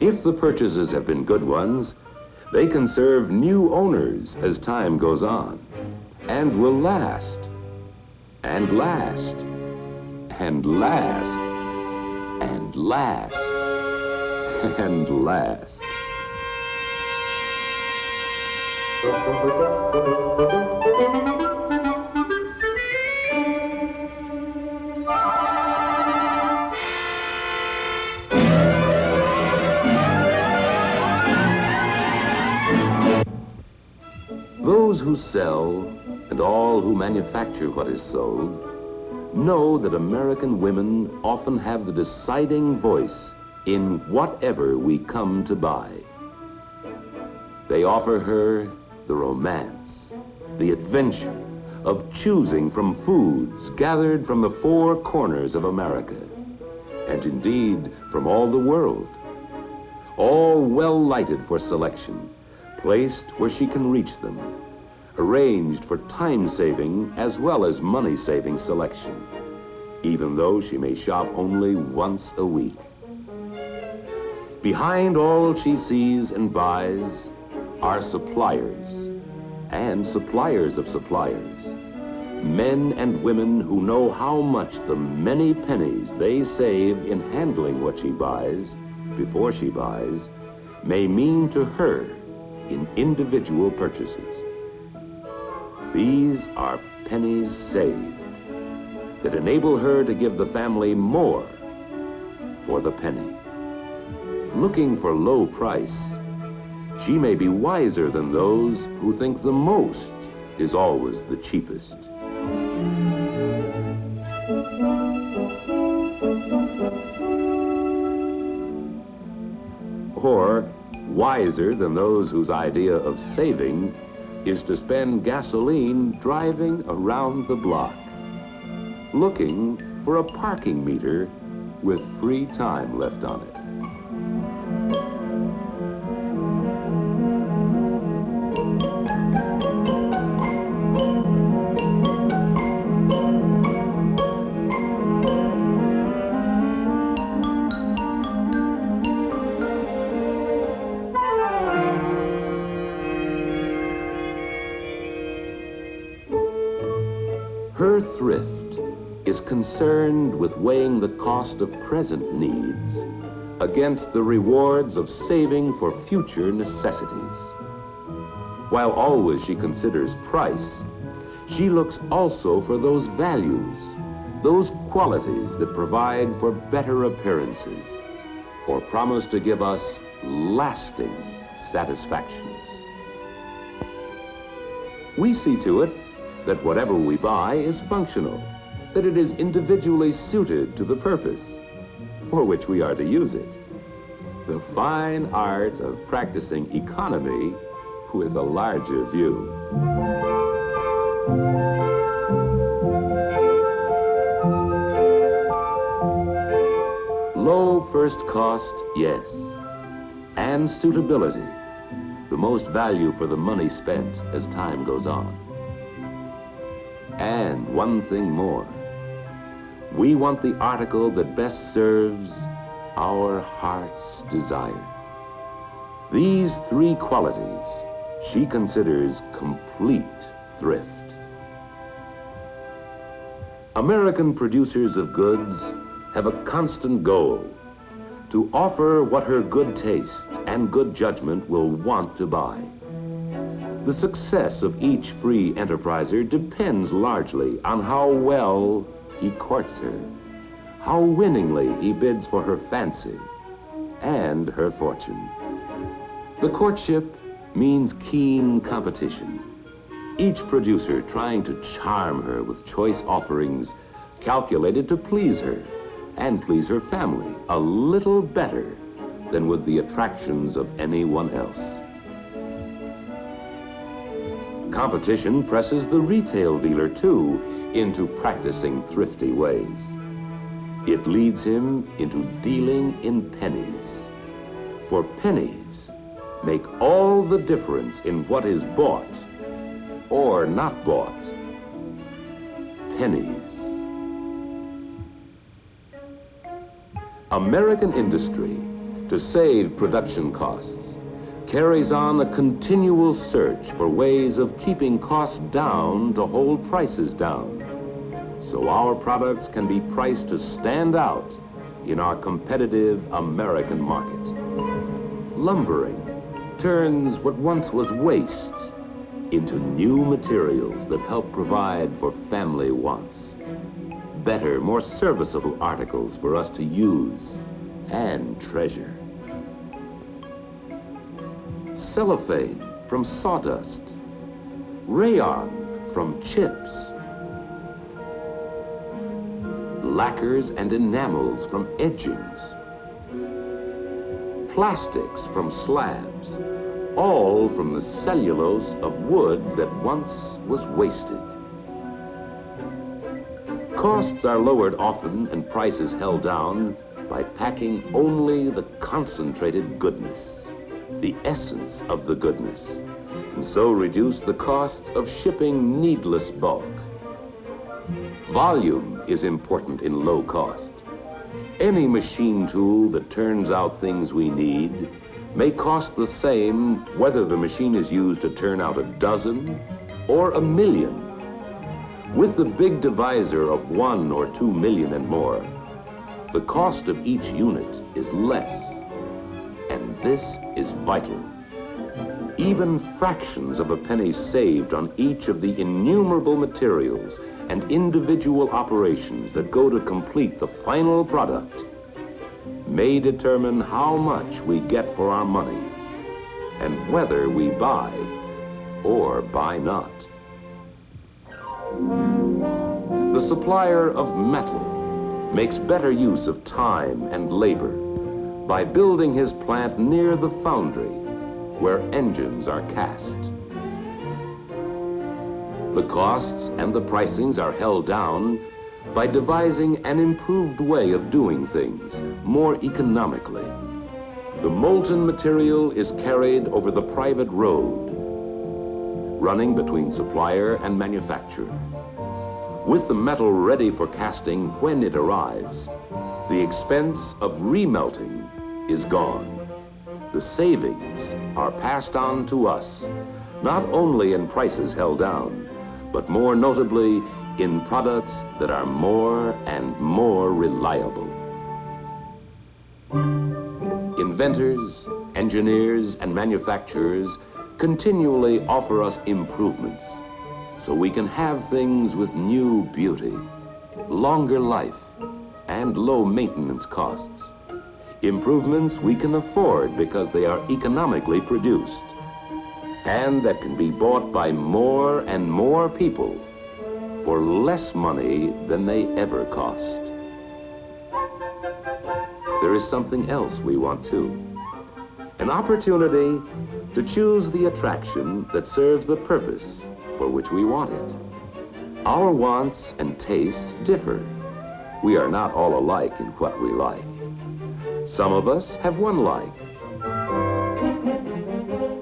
If the purchases have been good ones, they can serve new owners as time goes on, and will last, and last, and last, and last, and last. Those who sell and all who manufacture what is sold know that American women often have the deciding voice in whatever we come to buy. They offer her the romance, the adventure of choosing from foods gathered from the four corners of America, and indeed from all the world, all well lighted for selection, placed where she can reach them, arranged for time-saving as well as money-saving selection, even though she may shop only once a week. Behind all she sees and buys are suppliers, and suppliers of suppliers, men and women who know how much the many pennies they save in handling what she buys before she buys may mean to her in individual purchases. These are pennies saved that enable her to give the family more for the penny. Looking for low price, she may be wiser than those who think the most is always the cheapest. Or wiser than those whose idea of saving is to spend gasoline driving around the block, looking for a parking meter with free time left on it. Her thrift is concerned with weighing the cost of present needs against the rewards of saving for future necessities. While always she considers price, she looks also for those values, those qualities that provide for better appearances or promise to give us lasting satisfactions. We see to it that whatever we buy is functional, that it is individually suited to the purpose for which we are to use it. The fine art of practicing economy with a larger view. Low first cost, yes, and suitability, the most value for the money spent as time goes on. And one thing more, we want the article that best serves our heart's desire. These three qualities she considers complete thrift. American producers of goods have a constant goal: to offer what her good taste and good judgment will want to buy. The success of each free enterpriser depends largely on how well he courts her, how winningly he bids for her fancy, and her fortune. The courtship means keen competition. Each producer trying to charm her with choice offerings calculated to please her and please her family a little better than with the attractions of anyone else. Competition presses the retail dealer, too, into practicing thrifty ways. It leads him into dealing in pennies. For pennies make all the difference in what is bought or not bought. Pennies. American industry, to save production costs, carries on a continual search for ways of keeping costs down to hold prices down, so our products can be priced to stand out in our competitive American market. Lumbering turns what once was waste into new materials that help provide for family wants. Better, more serviceable articles for us to use and treasure. Cellophane from sawdust, rayon from chips, lacquers and enamels from edgings, plastics from slabs, all from the cellulose of wood that once was wasted. Costs are lowered often and prices held down by packing only the concentrated goodness, the essence of the goodness, and so reduce the costs of shipping needless bulk. Volume is important in low cost. Any machine tool that turns out things we need may cost the same whether the machine is used to turn out a dozen or a million. With the big divisor of 1 or 2 million and more, the cost of each unit is less, and this is vital. Even fractions of a penny saved on each of the innumerable materials and individual operations that go to complete the final product may determine how much we get for our money and whether we buy or buy not. The supplier of metal makes better use of time and labor by building his plant near the foundry where engines are cast. The costs and the pricings are held down by devising an improved way of doing things more economically. The molten material is carried over the private road, running between supplier and manufacturer. With the metal ready for casting when it arrives, the expense of remelting is gone. The savings are passed on to us, not only in prices held down, but more notably in products that are more and more reliable. Inventors, engineers, and manufacturers continually offer us improvements so we can have things with new beauty, longer life, and low maintenance costs. Improvements we can afford because they are economically produced and that can be bought by more and more people for less money than they ever cost. There is something else we want too. An opportunity to choose the attraction that serves the purpose for which we want it. Our wants and tastes differ. We are not all alike in what we like. Some of us have one like.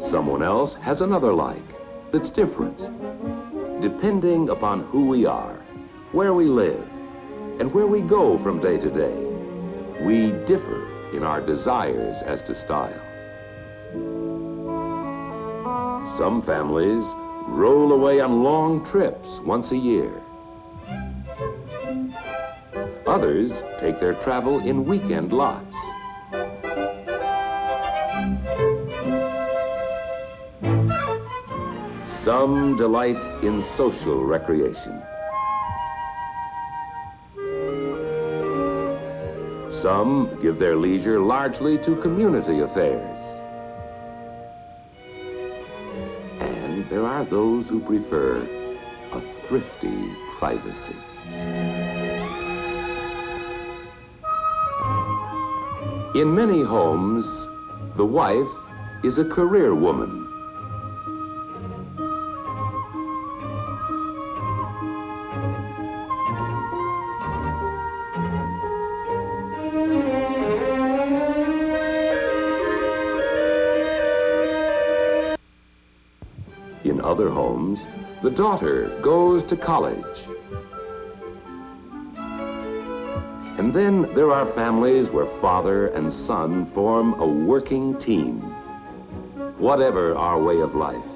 Someone else has another like that's different. Depending upon who we are, where we live, and where we go from day to day, we differ in our desires as to style. Some families roll away on long trips once a year. Others take their travel in weekend lots. Some delight in social Some give their leisure largely to community affairs. And there are those who prefer a thrifty privacy. In many homes, the wife is a career woman. In other homes, the daughter goes to college. And then there are families where father and son form a working team. Whatever our way of life,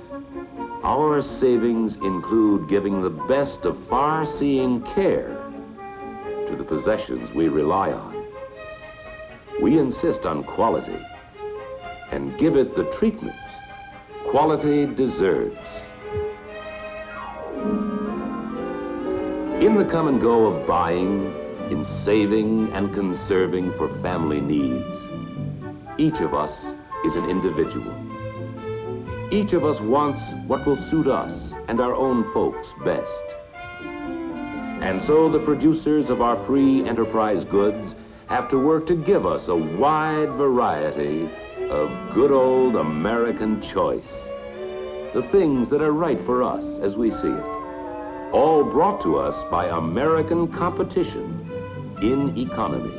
our savings include giving the best of far-seeing care to the possessions we rely on. We insist on quality and give it the treatment quality deserves. In the come and go of buying, in saving and conserving for family needs, each of us is an individual. Each of us wants what will suit us and our own folks best. And so the producers of our free enterprise goods have to work to give us a wide variety of good old American choice. The things that are right for us as we see it. All brought to us by American competition in economy,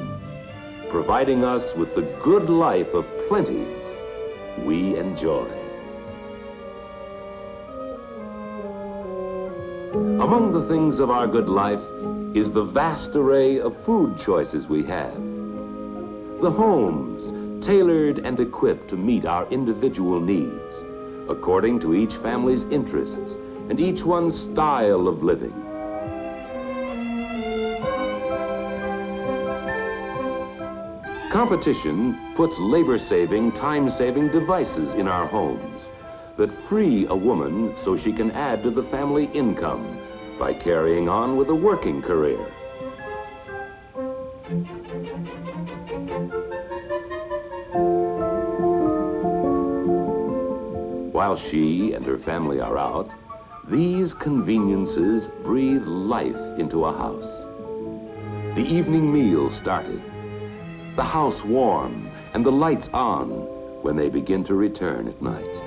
providing us with the good life of plenties we enjoy. Among the things of our good life is the vast array of food choices we have. The homes, tailored and equipped to meet our individual needs, according to each family's interests and each one's style of living. Competition puts labor-saving, time-saving devices in our homes that free a woman so she can add to the family income by carrying on with a working career. While she and her family are out, these conveniences breathe life into a house. The evening meal started, the house warm, and the lights on when they begin to return at night.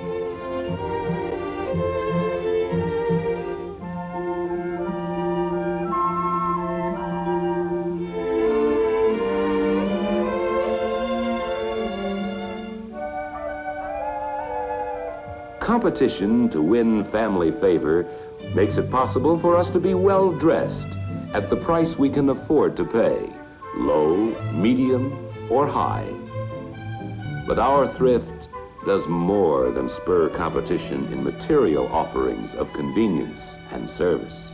Competition to win family favor makes it possible for us to be well dressed at the price we can afford to pay, low, medium, or high. But our thrift does more than spur competition in material offerings of convenience and service.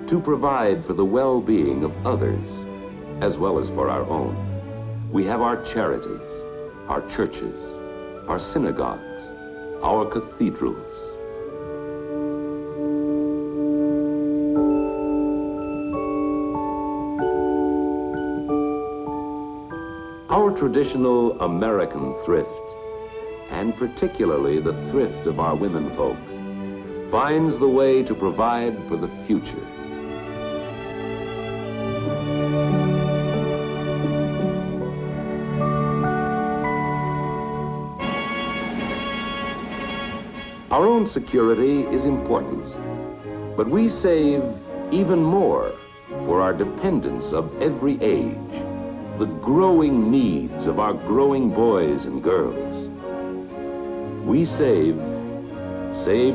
To provide for the well-being of others, as well as for our own, we have our charities, our churches, our synagogues, our cathedrals. Our traditional American thrift, and particularly the thrift of our womenfolk, finds the way to provide for the future. Our own security is important, but we save even more for our dependents of every age, the growing needs of our growing boys and girls. We save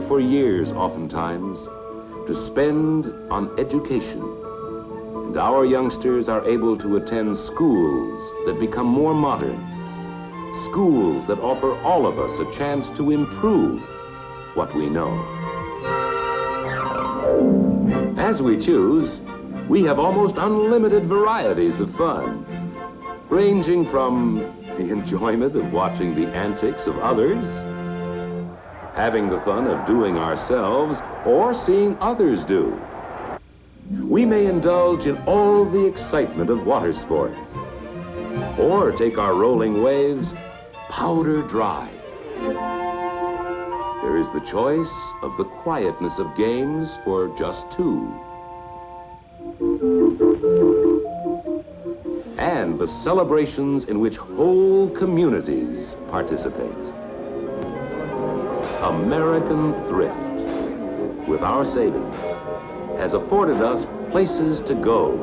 for years oftentimes, to spend on education. And our youngsters are able to attend schools that become more modern, schools that offer all of us a chance to improve what we know. As we choose, we have almost unlimited varieties of fun, ranging from the enjoyment of watching the antics of others having the fun of doing ourselves or seeing others do. We may indulge in all the excitement of water sports, or take our rolling waves powder dry. There is the choice of the quietness of games for just two, and the celebrations in which whole communities participate. American thrift, with our savings, has afforded us places to go.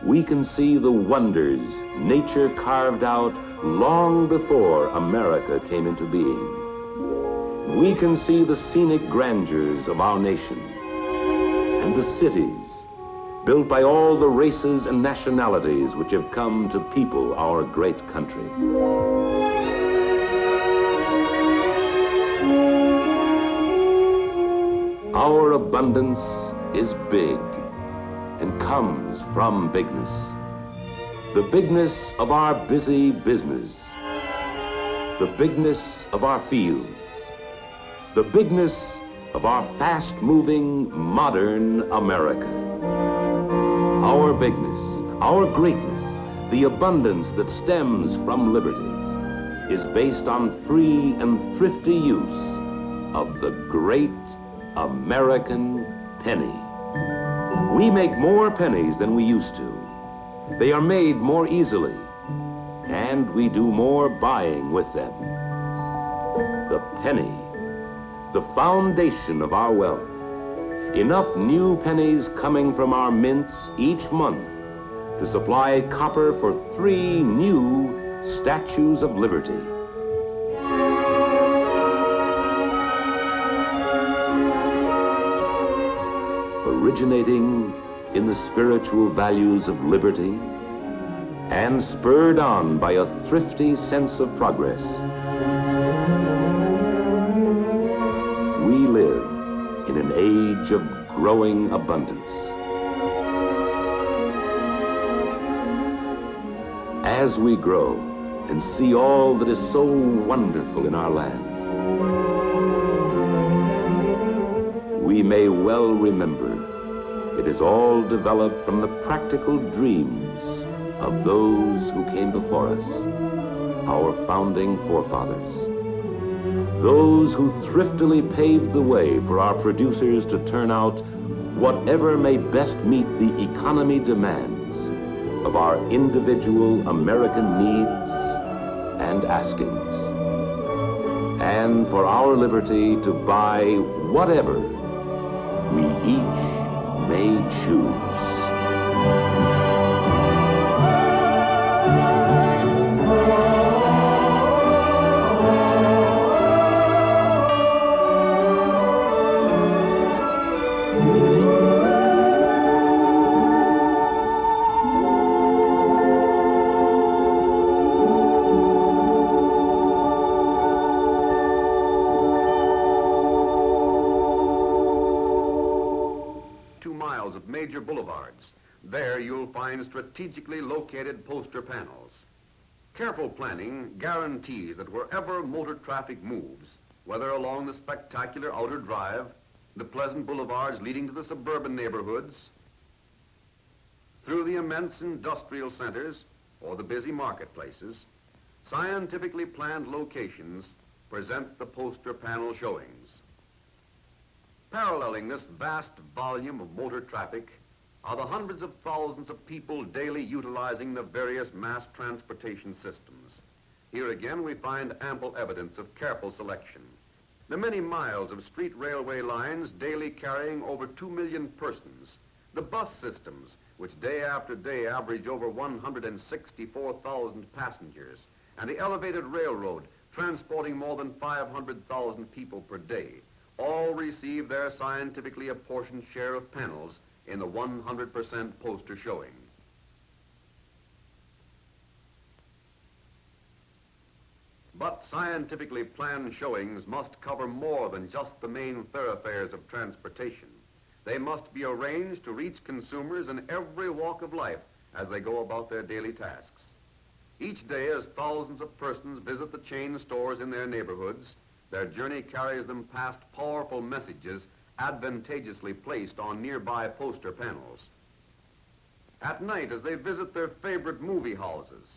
We can see the wonders nature carved out long before America came into being. We can see the scenic grandeurs of our nation and the cities built by all the races and nationalities which have come to people our great country. Our abundance is big and comes from bigness. The bigness of our busy business, the bigness of our fields, the bigness of our fast-moving, modern America. Our bigness, our greatness, the abundance that stems from liberty is based on free and thrifty use of the great American penny. We make more pennies than we used to. They are made more easily, and we do more buying with them. The penny, the foundation of our wealth. Enough new pennies coming from our mints each month to supply copper for 3 new Statues of Liberty. Originating in the spiritual values of liberty and spurred on by a thrifty sense of progress, we live in an age of growing abundance. As we grow and see all that is so wonderful in our land, we may well remember it is all developed from the practical dreams of those who came before us, our founding forefathers. Those who thriftily paved the way for our producers to turn out whatever may best meet the economy demands of our individual American needs and askings, and for our liberty to buy whatever we each may choose. There you'll find strategically located poster panels. Careful planning guarantees that wherever motor traffic moves, whether along the spectacular outer drive, the pleasant boulevards leading to the suburban neighborhoods, through the immense industrial centers, or the busy marketplaces, scientifically planned locations present the poster panel showings. Paralleling this vast volume of motor traffic are the hundreds of thousands of people daily utilizing the various mass transportation systems. Here again we find ample evidence of careful selection. The many miles of street railway lines daily carrying over 2 million persons, the bus systems which day after day average over 164,000 passengers, and the elevated railroad transporting more than 500,000 people per day, all receive their scientifically apportioned share of panels in the 100% poster showing. But scientifically planned showings must cover more than just the main thoroughfares of transportation. They must be arranged to reach consumers in every walk of life as they go about their daily tasks. Each day, as thousands of persons visit the chain stores in their neighborhoods, Their journey carries them past powerful messages advantageously placed on nearby poster panels. At night, as they visit their favorite movie houses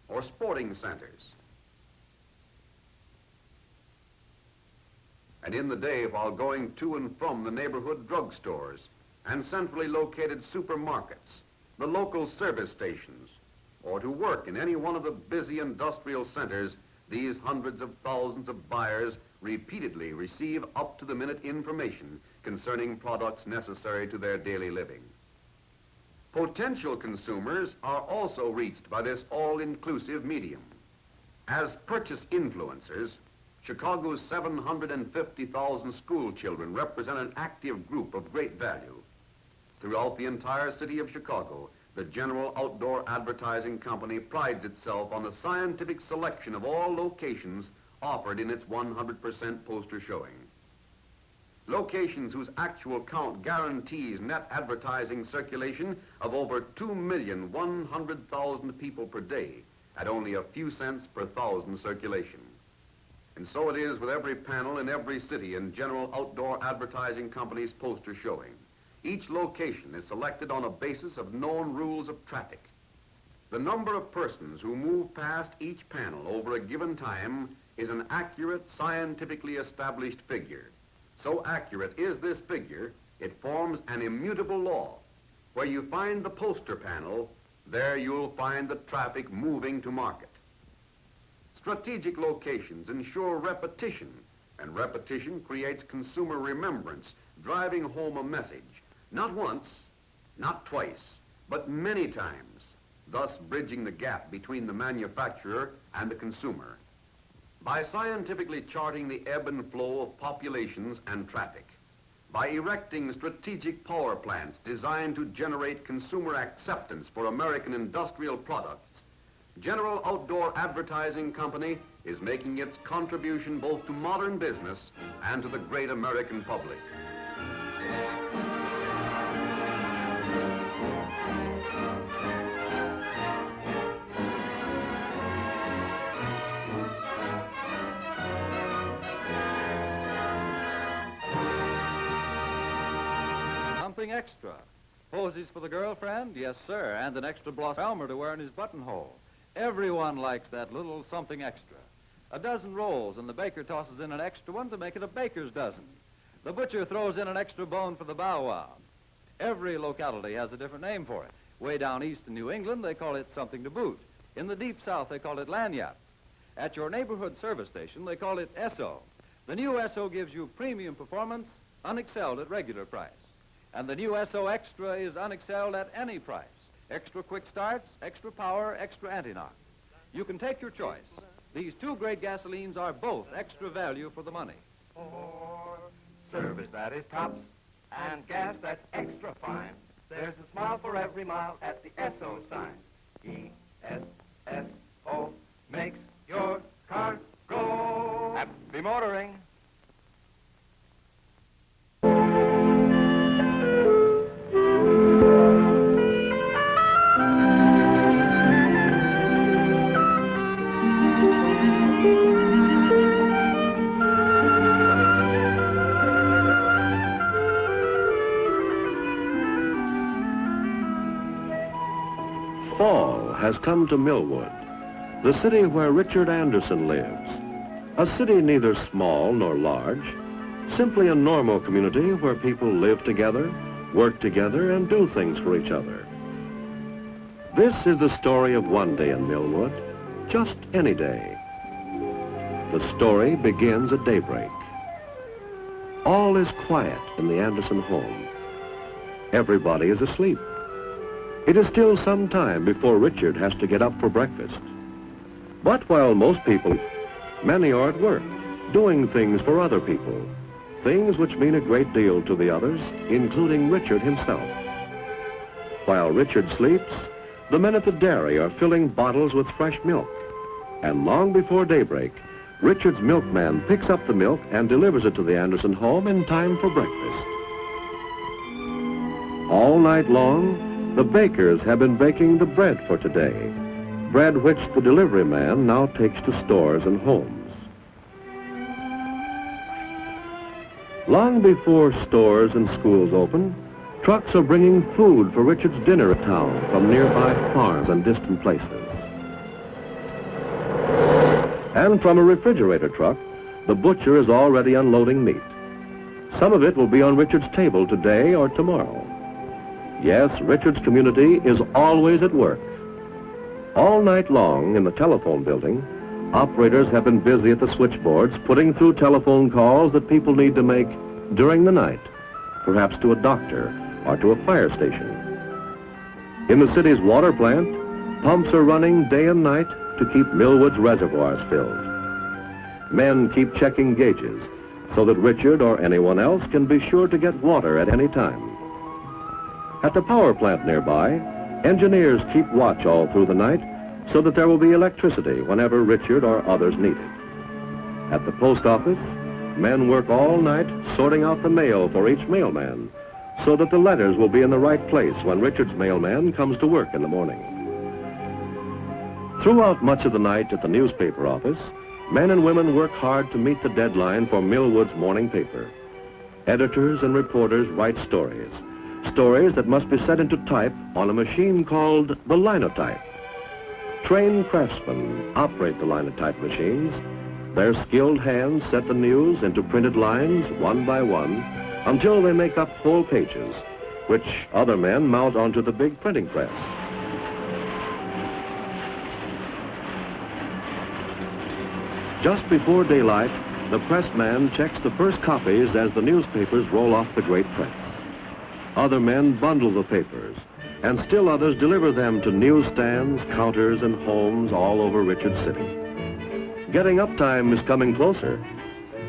or sporting centers. And in the day while going to and from the neighborhood drugstores and centrally located supermarkets, the local service stations, or to work in any one of the busy industrial centers, these hundreds of thousands of buyers repeatedly receive up-to-the-minute information concerning products necessary to their daily living. Potential consumers are also reached by this all-inclusive medium. As purchase influencers, Chicago's 750,000 school children represent an active group of great value. Throughout the entire city of Chicago, the General Outdoor Advertising Company prides itself on the scientific selection of all locations offered in its 100% poster showing. Locations whose actual count guarantees net advertising circulation of over 2,100,000 people per day at only a few cents per thousand circulation. And so it is with every panel in every city in General Outdoor Advertising Company's poster showing. Each location is selected on a basis of known rules of traffic. The number of persons who move past each panel over a given time is an accurate, scientifically established figure. So accurate is this figure, it forms an immutable law. Where you find the poster panel, there you'll find the traffic moving to market. Strategic locations ensure repetition, and repetition creates consumer remembrance, driving home a message. Not once, not twice, but many times, thus bridging the gap between the manufacturer and the consumer. By scientifically charting the ebb and flow of populations and traffic, by erecting strategic power plants designed to generate consumer acceptance for American industrial products, General Outdoor Advertising Company is making its contribution both to modern business and to the great American public. Something extra. Posies for the girlfriend? Yes, sir. And an extra Blossom Elmer to wear in his buttonhole. Everyone likes that little something extra. A dozen rolls, and the baker tosses in an extra one to make it a baker's dozen. The butcher throws in an extra bone for the bow wow. Every locality has a different name for it. Way down east in New England, they call it something to boot. In the deep south, they call it lanyard. At your neighborhood service station, they call it Esso. The new Esso gives you premium performance, unexcelled at regular price. And the new Esso Extra is unexcelled at any price. Extra quick starts, extra power, extra anti-knock. You can take your choice. These two great gasolines are both extra value for the money. For service that is tops and gas that's extra fine, there's a smile for every mile at the Esso sign. E-S-S-O makes your car go. Happy motoring. Fall has come to Millwood, the city where Richard Anderson lives. A city neither small nor large, simply a normal community where people live together, work together, and do things for each other. This is the story of one day in Millwood, just any day. The story begins at daybreak. All is quiet in the Anderson home. Everybody is asleep. It is still some time before Richard has to get up for breakfast. But while most people, many are at work, doing things for other people, things which mean a great deal to the others, including Richard himself. While Richard sleeps, the men at the dairy are filling bottles with fresh milk. And long before daybreak, Richard's milkman picks up the milk and delivers it to the Anderson home in time for breakfast. All night long, the bakers have been baking the bread for today. bread which the delivery man now takes to stores and homes. Long before stores and schools open, trucks are bringing food for Richard's dinner at town from nearby farms and distant places. And from a refrigerator truck, the butcher is already unloading meat. Some of it will be on Richard's table today or tomorrow. Yes, Richard's community is always at work. All night long in the telephone building, operators have been busy at the switchboards putting through telephone calls that people need to make during the night, perhaps to a doctor or to a fire station. In the city's water plant, pumps are running day and night to keep Millwood's reservoirs filled. Men keep checking gauges so that Richard or anyone else can be sure to get water at any time. At the power plant nearby, engineers keep watch all through the night so that there will be electricity whenever Richard or others need it. At the post office, men work all night sorting out the mail for each mailman so that the letters will be in the right place when Richard's mailman comes to work in the morning. Throughout much of the night at the newspaper office, men and women work hard to meet the deadline for Millwood's morning paper. Editors and reporters write stories that must be set into type on a machine called the linotype. Trained craftsmen operate the linotype machines. Their skilled hands set the news into printed lines one by one until they make up whole pages, which other men mount onto the big printing press. Just before daylight, the pressman checks the first copies as the newspapers roll off the great press. Other men bundle the papers, and still others deliver them to newsstands, counters, and homes all over Richard City. Getting up time is coming closer.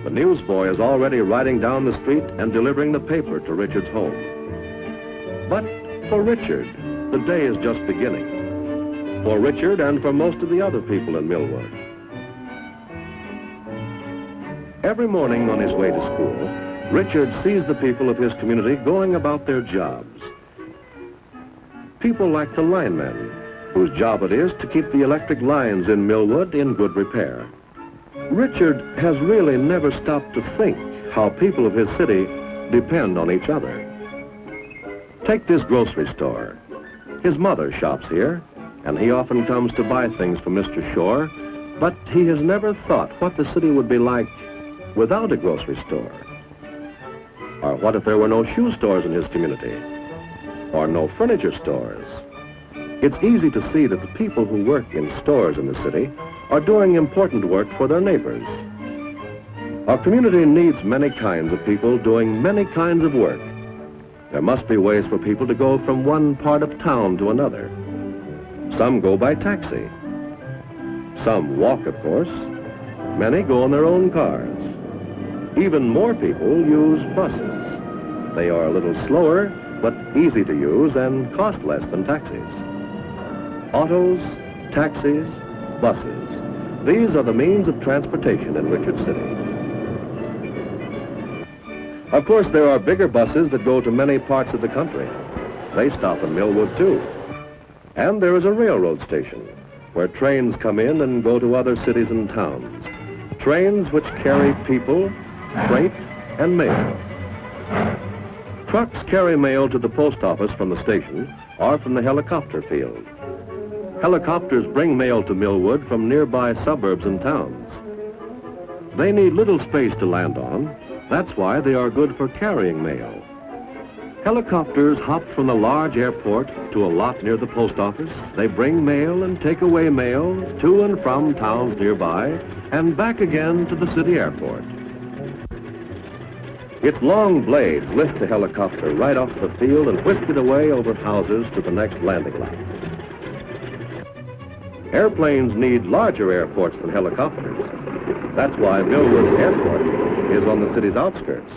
The newsboy is already riding down the street and delivering the paper to Richard's home. But for Richard, the day is just beginning. For Richard and for most of the other people in Millwood. Every morning on his way to school, Richard sees the people of his community going about their jobs. People like the linemen, whose job it is to keep the electric lines in Millwood in good repair. Richard has really never stopped to think how people of his city depend on each other. Take this grocery store. His mother shops here, and he often comes to buy things from Mr. Shore, but he has never thought what the city would be like without a grocery store. Or what if there were no shoe stores in his community? Or no furniture stores? It's easy to see that the people who work in stores in the city are doing important work for their neighbors. Our community needs many kinds of people doing many kinds of work. There must be ways for people to go from one part of town to another. Some go by taxi. Some walk, of course. Many go in their own cars. Even more people use buses. They are a little slower, but easy to use and cost less than taxis. Autos, taxis, buses. These are the means of transportation in Richard City. Of course, there are bigger buses that go to many parts of the country. They stop in Millwood, too. And there is a railroad station where trains come in and go to other cities and towns. Trains which carry people, freight, and mail. Trucks carry mail to the post office from the station or from the helicopter field. Helicopters bring mail to Millwood from nearby suburbs and towns. They need little space to land on. That's why they are good for carrying mail. Helicopters hop from the large airport to a lot near the post office. They bring mail and take away mail to and from towns nearby and back again to the city airport. Its long blades lift the helicopter right off the field and whisk it away over houses to the next landing lot. Airplanes need larger airports than helicopters. That's why Millwood's airport is on the city's outskirts.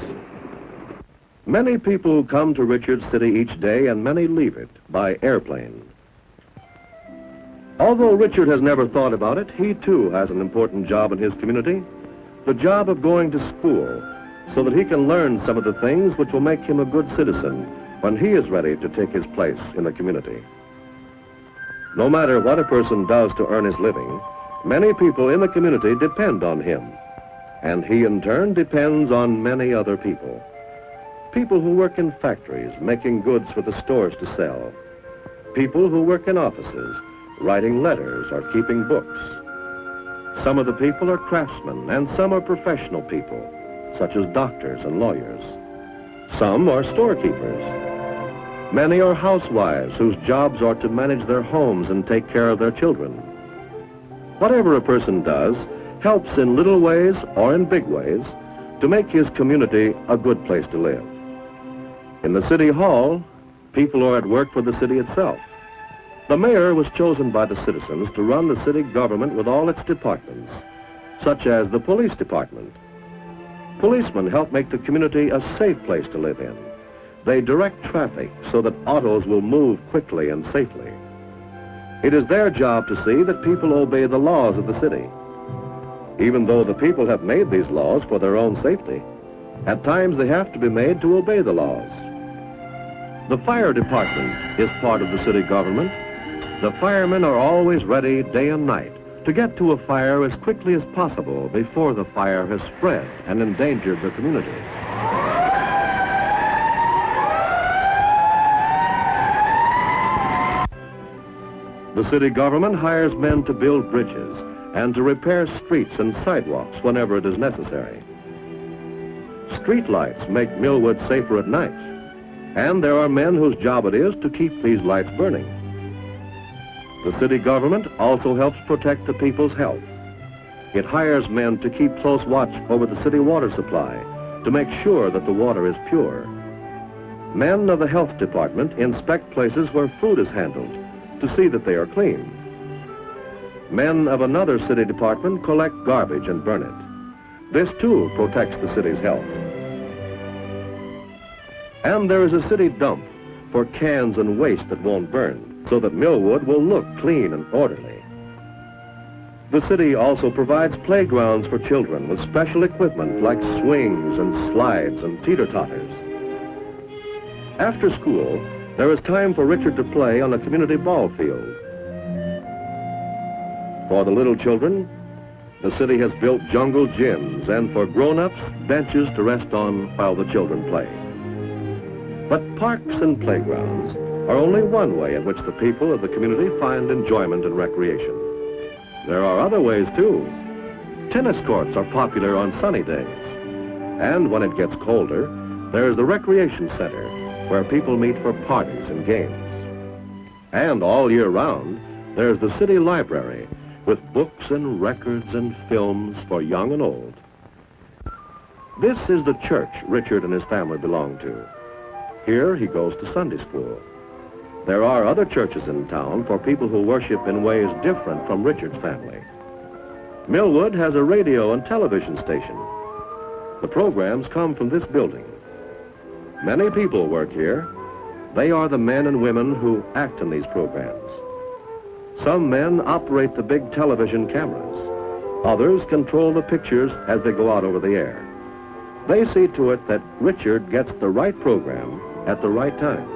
Many people come to Richard City each day and many leave it by airplane. Although Richard has never thought about it, he too has an important job in his community, the job of going to school, so that he can learn some of the things which will make him a good citizen when he is ready to take his place in the community. No matter what a person does to earn his living, many people in the community depend on him, and he in turn depends on many other people. People who work in factories making goods for the stores to sell. People who work in offices writing letters or keeping books. Some of the people are craftsmen and some are professional people, such as doctors and lawyers. Some are storekeepers. Many are housewives whose jobs are to manage their homes and take care of their children. Whatever a person does helps in little ways or in big ways to make his community a good place to live. In the city hall, people are at work for the city itself. The mayor was chosen by the citizens to run the city government with all its departments, such as the police department. Policemen help make the community a safe place to live in. They direct traffic so that autos will move quickly and safely. It is their job to see that people obey the laws of the city. Even though the people have made these laws for their own safety, at times they have to be made to obey the laws. The fire department is part of the city government. The firemen are always ready day and night to get to a fire as quickly as possible before the fire has spread and endangered the community. The city government hires men to build bridges and to repair streets and sidewalks whenever it is necessary. Street lights make Millwood safer at night, and there are men whose job it is to keep these lights burning. The city government also helps protect the people's health. It hires men to keep close watch over the city water supply to make sure that the water is pure. Men of the health department inspect places where food is handled to see that they are clean. Men of another city department collect garbage and burn it. This too protects the city's health. And there is a city dump for cans and waste that won't burn, so that Millwood will look clean and orderly. The city also provides playgrounds for children with special equipment like swings and slides and teeter-totters. After school, there is time for Richard to play on a community ball field. For the little children, the city has built jungle gyms and for grown-ups, benches to rest on while the children play. But parks and playgrounds are only one way in which the people of the community find enjoyment and recreation. There are other ways too. Tennis courts are popular on sunny days. And when it gets colder, there's the recreation center where people meet for parties and games. And all year round, there's the city library with books and records and films for young and old. This is the church Richard and his family belong to. Here he goes to Sunday school. There are other churches in town for people who worship in ways different from Richard's family. Millwood has a radio and television station. The programs come from this building. Many people work here. They are the men and women who act in these programs. Some men operate the big television cameras. Others control the pictures as they go out over the air. They see to it that Richard gets the right program at the right time.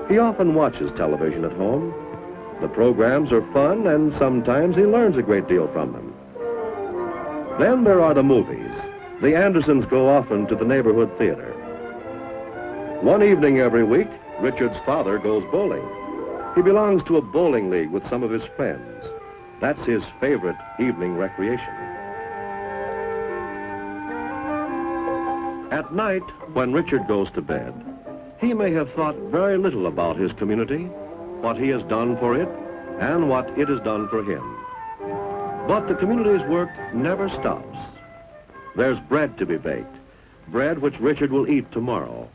He often watches television at home. The programs are fun, and sometimes he learns a great deal from them. Then there are the movies. The Andersons go often to the neighborhood theater. One evening every week, Richard's father goes bowling. He belongs to a bowling league with some of his friends. That's his favorite evening recreation. At night, when Richard goes to bed, he may have thought very little about his community, what he has done for it, and what it has done for him. But the community's work never stops. There's bread to be baked, bread which Richard will eat tomorrow.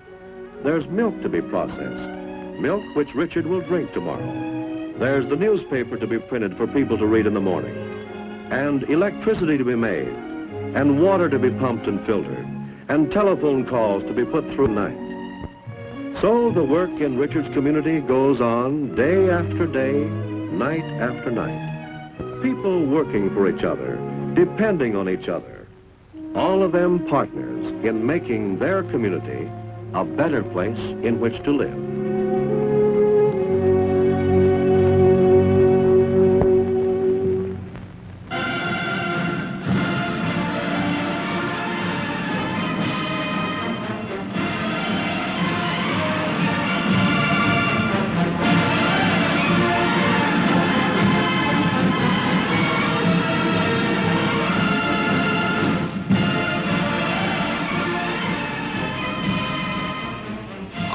There's milk to be processed, milk which Richard will drink tomorrow. There's the newspaper to be printed for people to read in the morning, and electricity to be made, and water to be pumped and filtered, and telephone calls to be put through night. So the work in Richard's community goes on day after day, night after night. People working for each other, depending on each other, all of them partners in making their community a better place in which to live.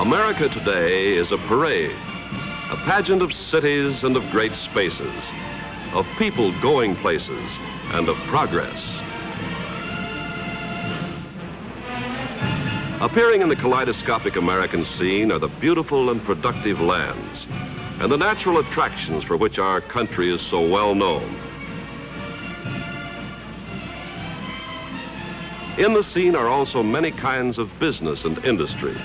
America today is a parade, a pageant of cities and of great spaces, of people going places and of progress. Appearing in the kaleidoscopic American scene are the beautiful and productive lands and the natural attractions for which our country is so well known. In the scene are also many kinds of business and industry,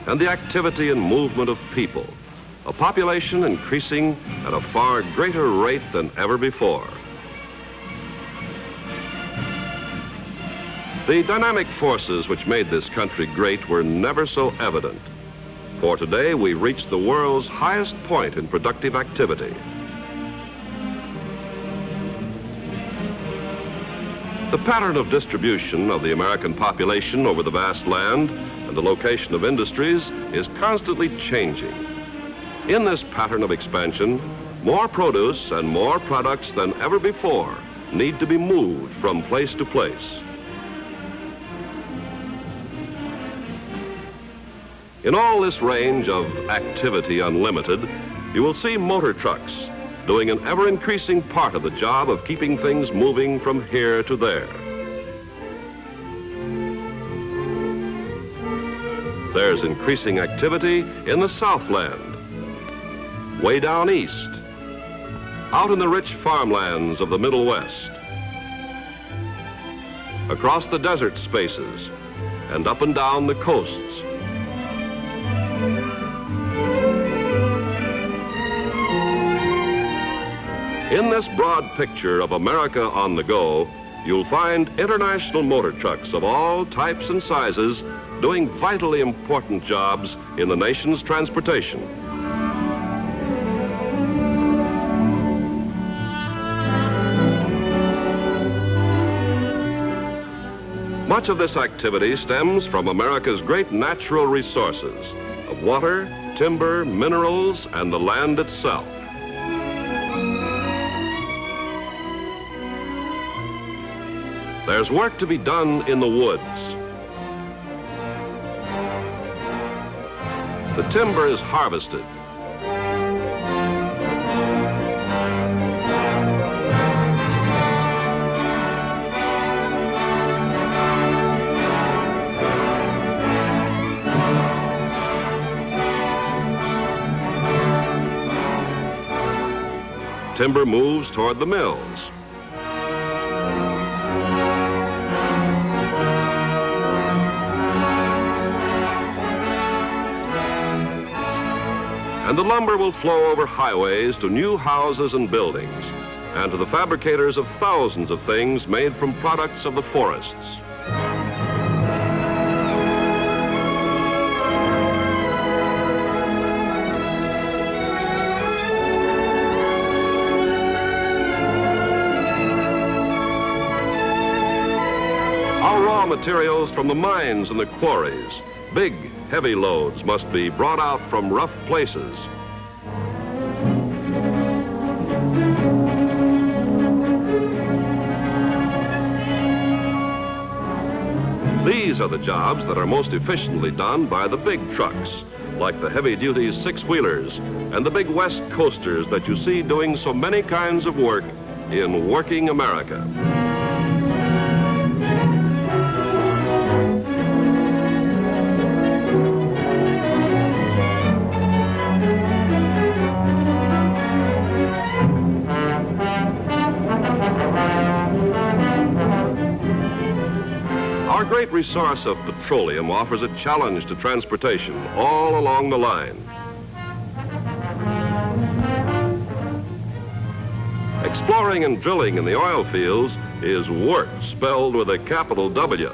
and the activity and movement of people, a population increasing at a far greater rate than ever before. The dynamic forces which made this country great were never so evident, for today we reach the world's highest point in productive activity. The pattern of distribution of the American population over the vast land and the location of industries is constantly changing. In this pattern of expansion, more produce and more products than ever before need to be moved from place to place. In all this range of activity unlimited, you will see motor trucks doing an ever-increasing part of the job of keeping things moving from here to there. There's increasing activity in the Southland, way down east, out in the rich farmlands of the Middle West, across the desert spaces, and up and down the coasts. In this broad picture of America on the go, you'll find international motor trucks of all types and sizes doing vitally important jobs in the nation's transportation. Much of this activity stems from America's great natural resources of water, timber, minerals, and the land itself. There's work to be done in the woods. The timber is harvested. Timber moves toward the mills. And the lumber will flow over highways to new houses and buildings, and to the fabricators of thousands of things made from products of the forests. Our raw materials from the mines and the quarries, big, heavy loads must be brought out from rough places. These are the jobs that are most efficiently done by the big trucks, like the heavy-duty six-wheelers and the big West Coasters that you see doing so many kinds of work in working America. Our great resource of petroleum offers a challenge to transportation all along the line. Exploring and drilling in the oil fields is work spelled with a capital W.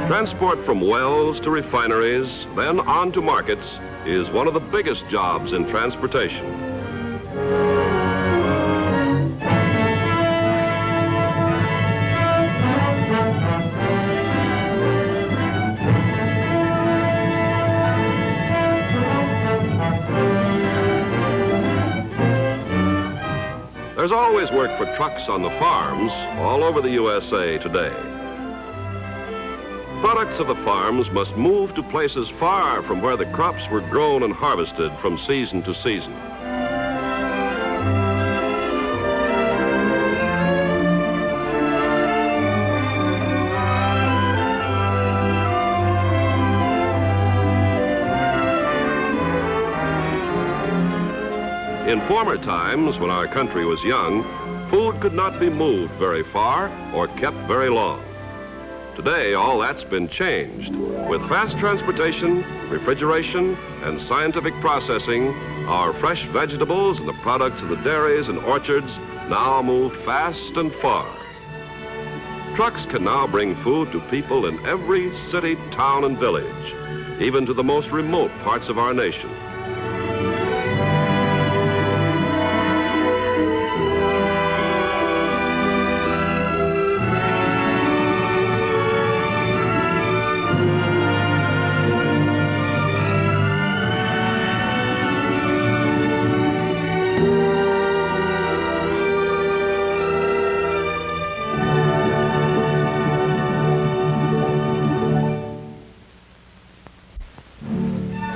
Transport from wells to refineries, then on to markets, is one of the biggest jobs in transportation. There's always boys work for trucks on the farms all over the USA today. Products of the farms must move to places far from where the crops were grown and harvested from season to season. In former times, when our country was young, food could not be moved very far or kept very long. Today, all that's been changed. With fast transportation, refrigeration, and scientific processing, our fresh vegetables and the products of the dairies and orchards now move fast and far. Trucks can now bring food to people in every city, town, and village, even to the most remote parts of our nation.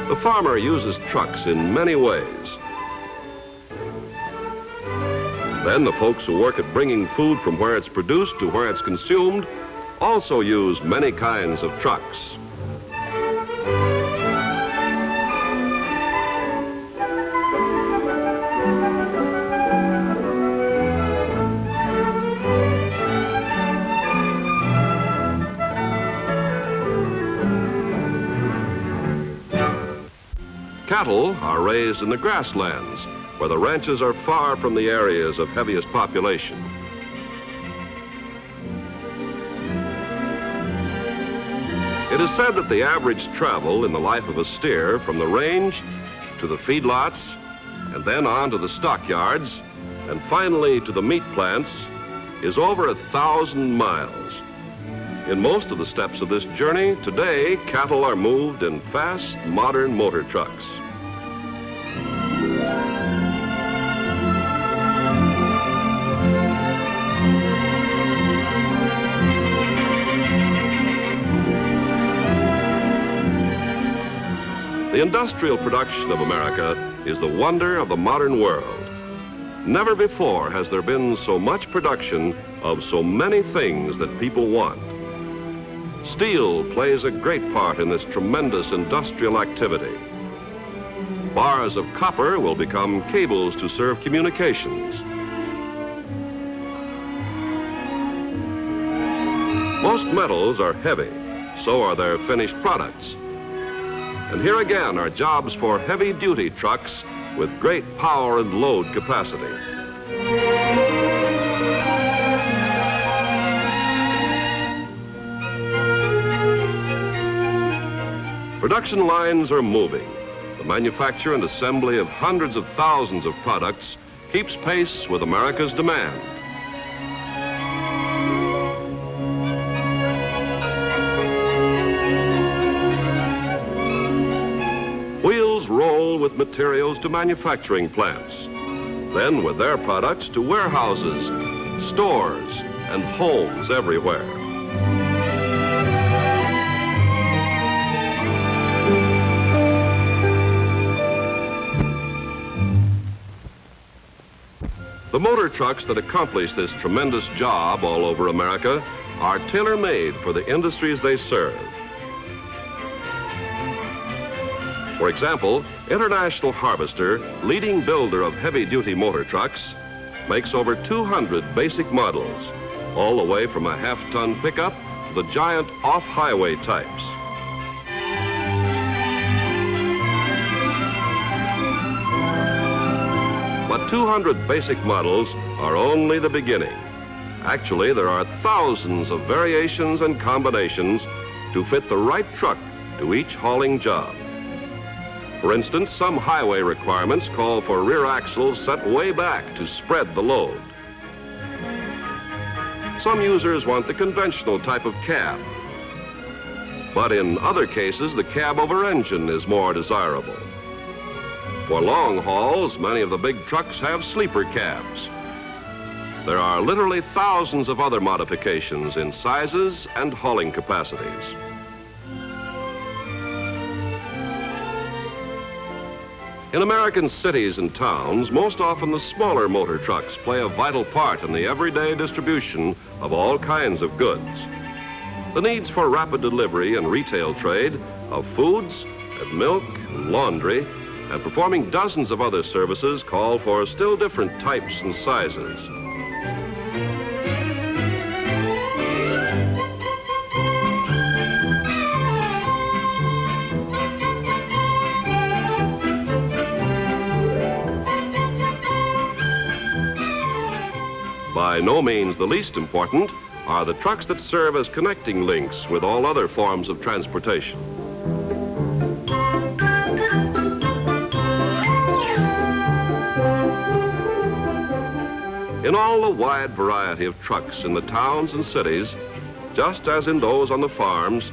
The farmer uses trucks in many ways. Then the folks who work at bringing food from where it's produced to where it's consumed also use many kinds of trucks. Cattle are raised in the grasslands, where the ranches are far from the areas of heaviest population. It is said that the average travel in the life of a steer from the range to the feedlots, and then on to the stockyards, and finally to the meat plants, is over 1,000 miles. In most of the steps of this journey, today, cattle are moved in fast, modern motor trucks. The industrial production of America is the wonder of the modern world. Never before has there been so much production of so many things that people want. Steel plays a great part in this tremendous industrial activity. Bars of copper will become cables to serve communications. Most metals are heavy, so are their finished products. And here again are jobs for heavy-duty trucks with great power and load capacity. Production lines are moving. The manufacture and assembly of hundreds of thousands of products keeps pace with America's demand. Wheels roll with materials to manufacturing plants, then with their products to warehouses, stores, and homes everywhere. The motor trucks that accomplish this tremendous job all over America are tailor-made for the industries they serve. For example, International Harvester, leading builder of heavy-duty motor trucks, makes over 200 basic models, all the way from a half-ton pickup to the giant off-highway types. But 200 basic models are only the beginning. Actually, there are thousands of variations and combinations to fit the right truck to each hauling job. For instance, some highway requirements call for rear axles set way back to spread the load. Some users want the conventional type of cab. But in other cases, the cab-over engine is more desirable. For long hauls, many of the big trucks have sleeper cabs. there are literally thousands of other modifications in sizes and hauling capacities. In American cities and towns, most often the smaller motor trucks play a vital part in the everyday distribution of all kinds of goods. The needs for rapid delivery and retail trade of foods, and milk, and laundry, and performing dozens of other services call for still different types and sizes. By no means the least important are the trucks that serve as connecting links with all other forms of transportation. In all the wide variety of trucks in the towns and cities, just as in those on the farms,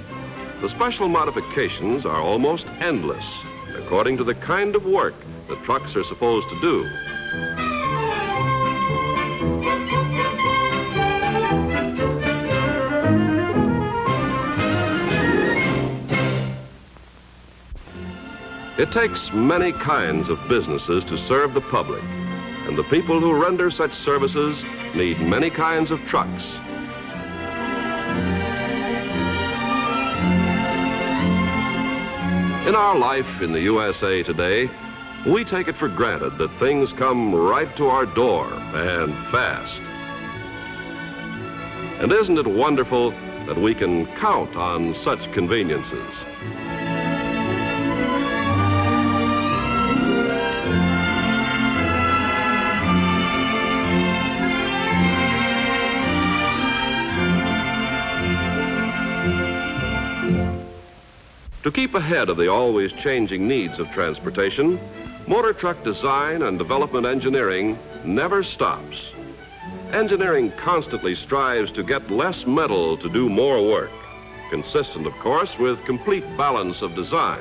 the special modifications are almost endless, according to the kind of work the trucks are supposed to do. It takes many kinds of businesses to serve the public, and the people who render such services need many kinds of trucks. In our life in the USA today, we take it for granted that things come right to our door and fast. And isn't it wonderful that we can count on such conveniences? To keep ahead of the always changing needs of transportation, motor truck design and development engineering never stops. Engineering constantly strives to get less metal to do more work, consistent, of course, with complete balance of design.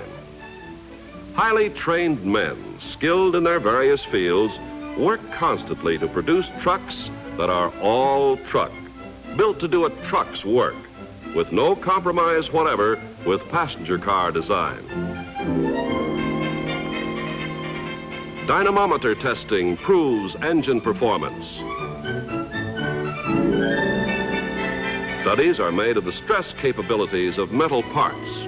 Highly trained men, skilled in their various fields, work constantly to produce trucks that are all truck, built to do a truck's work, with no compromise whatever with passenger car design. Dynamometer testing proves engine performance. Studies are made of the stress capabilities of metal parts.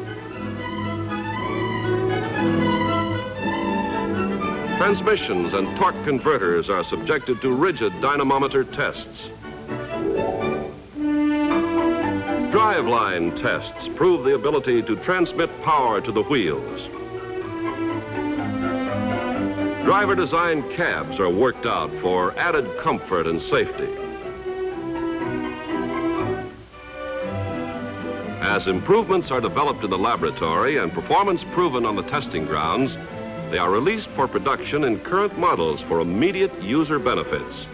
Transmissions and torque converters are subjected to rigid dynamometer tests. Driveline tests prove the ability to transmit power to the wheels. Driver-designed cabs are worked out for added comfort and safety. As improvements are developed in the laboratory and performance proven on the testing grounds, they are released for production in current models for immediate user benefits,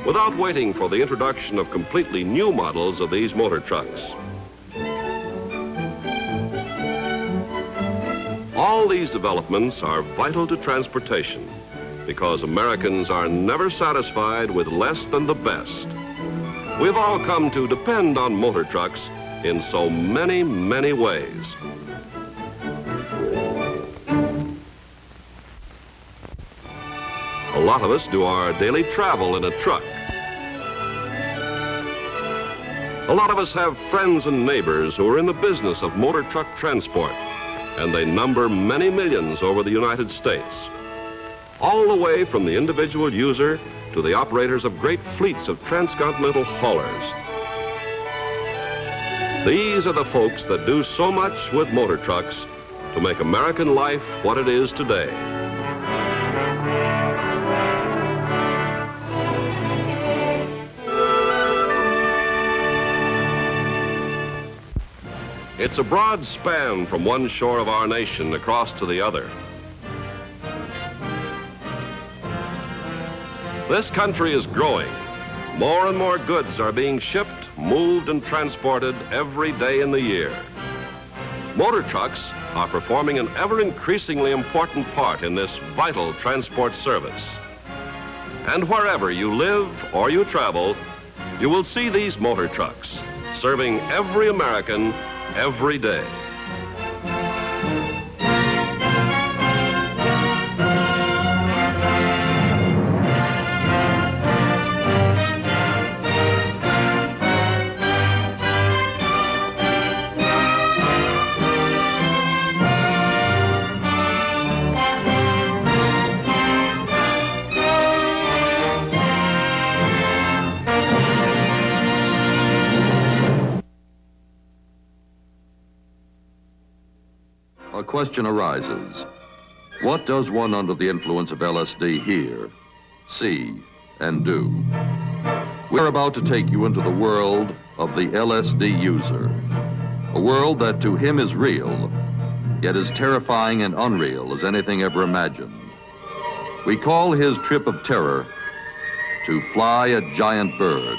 without waiting for the introduction of completely new models of these motor trucks. All these developments are vital to transportation because Americans are never satisfied with less than the best. We've all come to depend on motor trucks in so many, many ways. A lot of us do our daily travel in a truck. A lot of us have friends and neighbors who are in the business of motor truck transport, and they number many millions over the United States. All the way from the individual user to the operators of great fleets of transcontinental haulers. These are the folks that do so much with motor trucks to make American life what it is today. It's a broad span from one shore of our nation across to the other. This country is growing. More and more goods are being shipped, moved, and transported every day in the year. Motor trucks are performing an ever-increasingly important part in this vital transport service. And wherever you live or you travel, you will see these motor trucks serving every American every day. A question arises. What does one under the influence of LSD hear, see, and do? We're about to take you into the world of the LSD user. A world that to him is real, yet as terrifying and unreal as anything ever imagined. We call his trip of terror to fly a giant bird.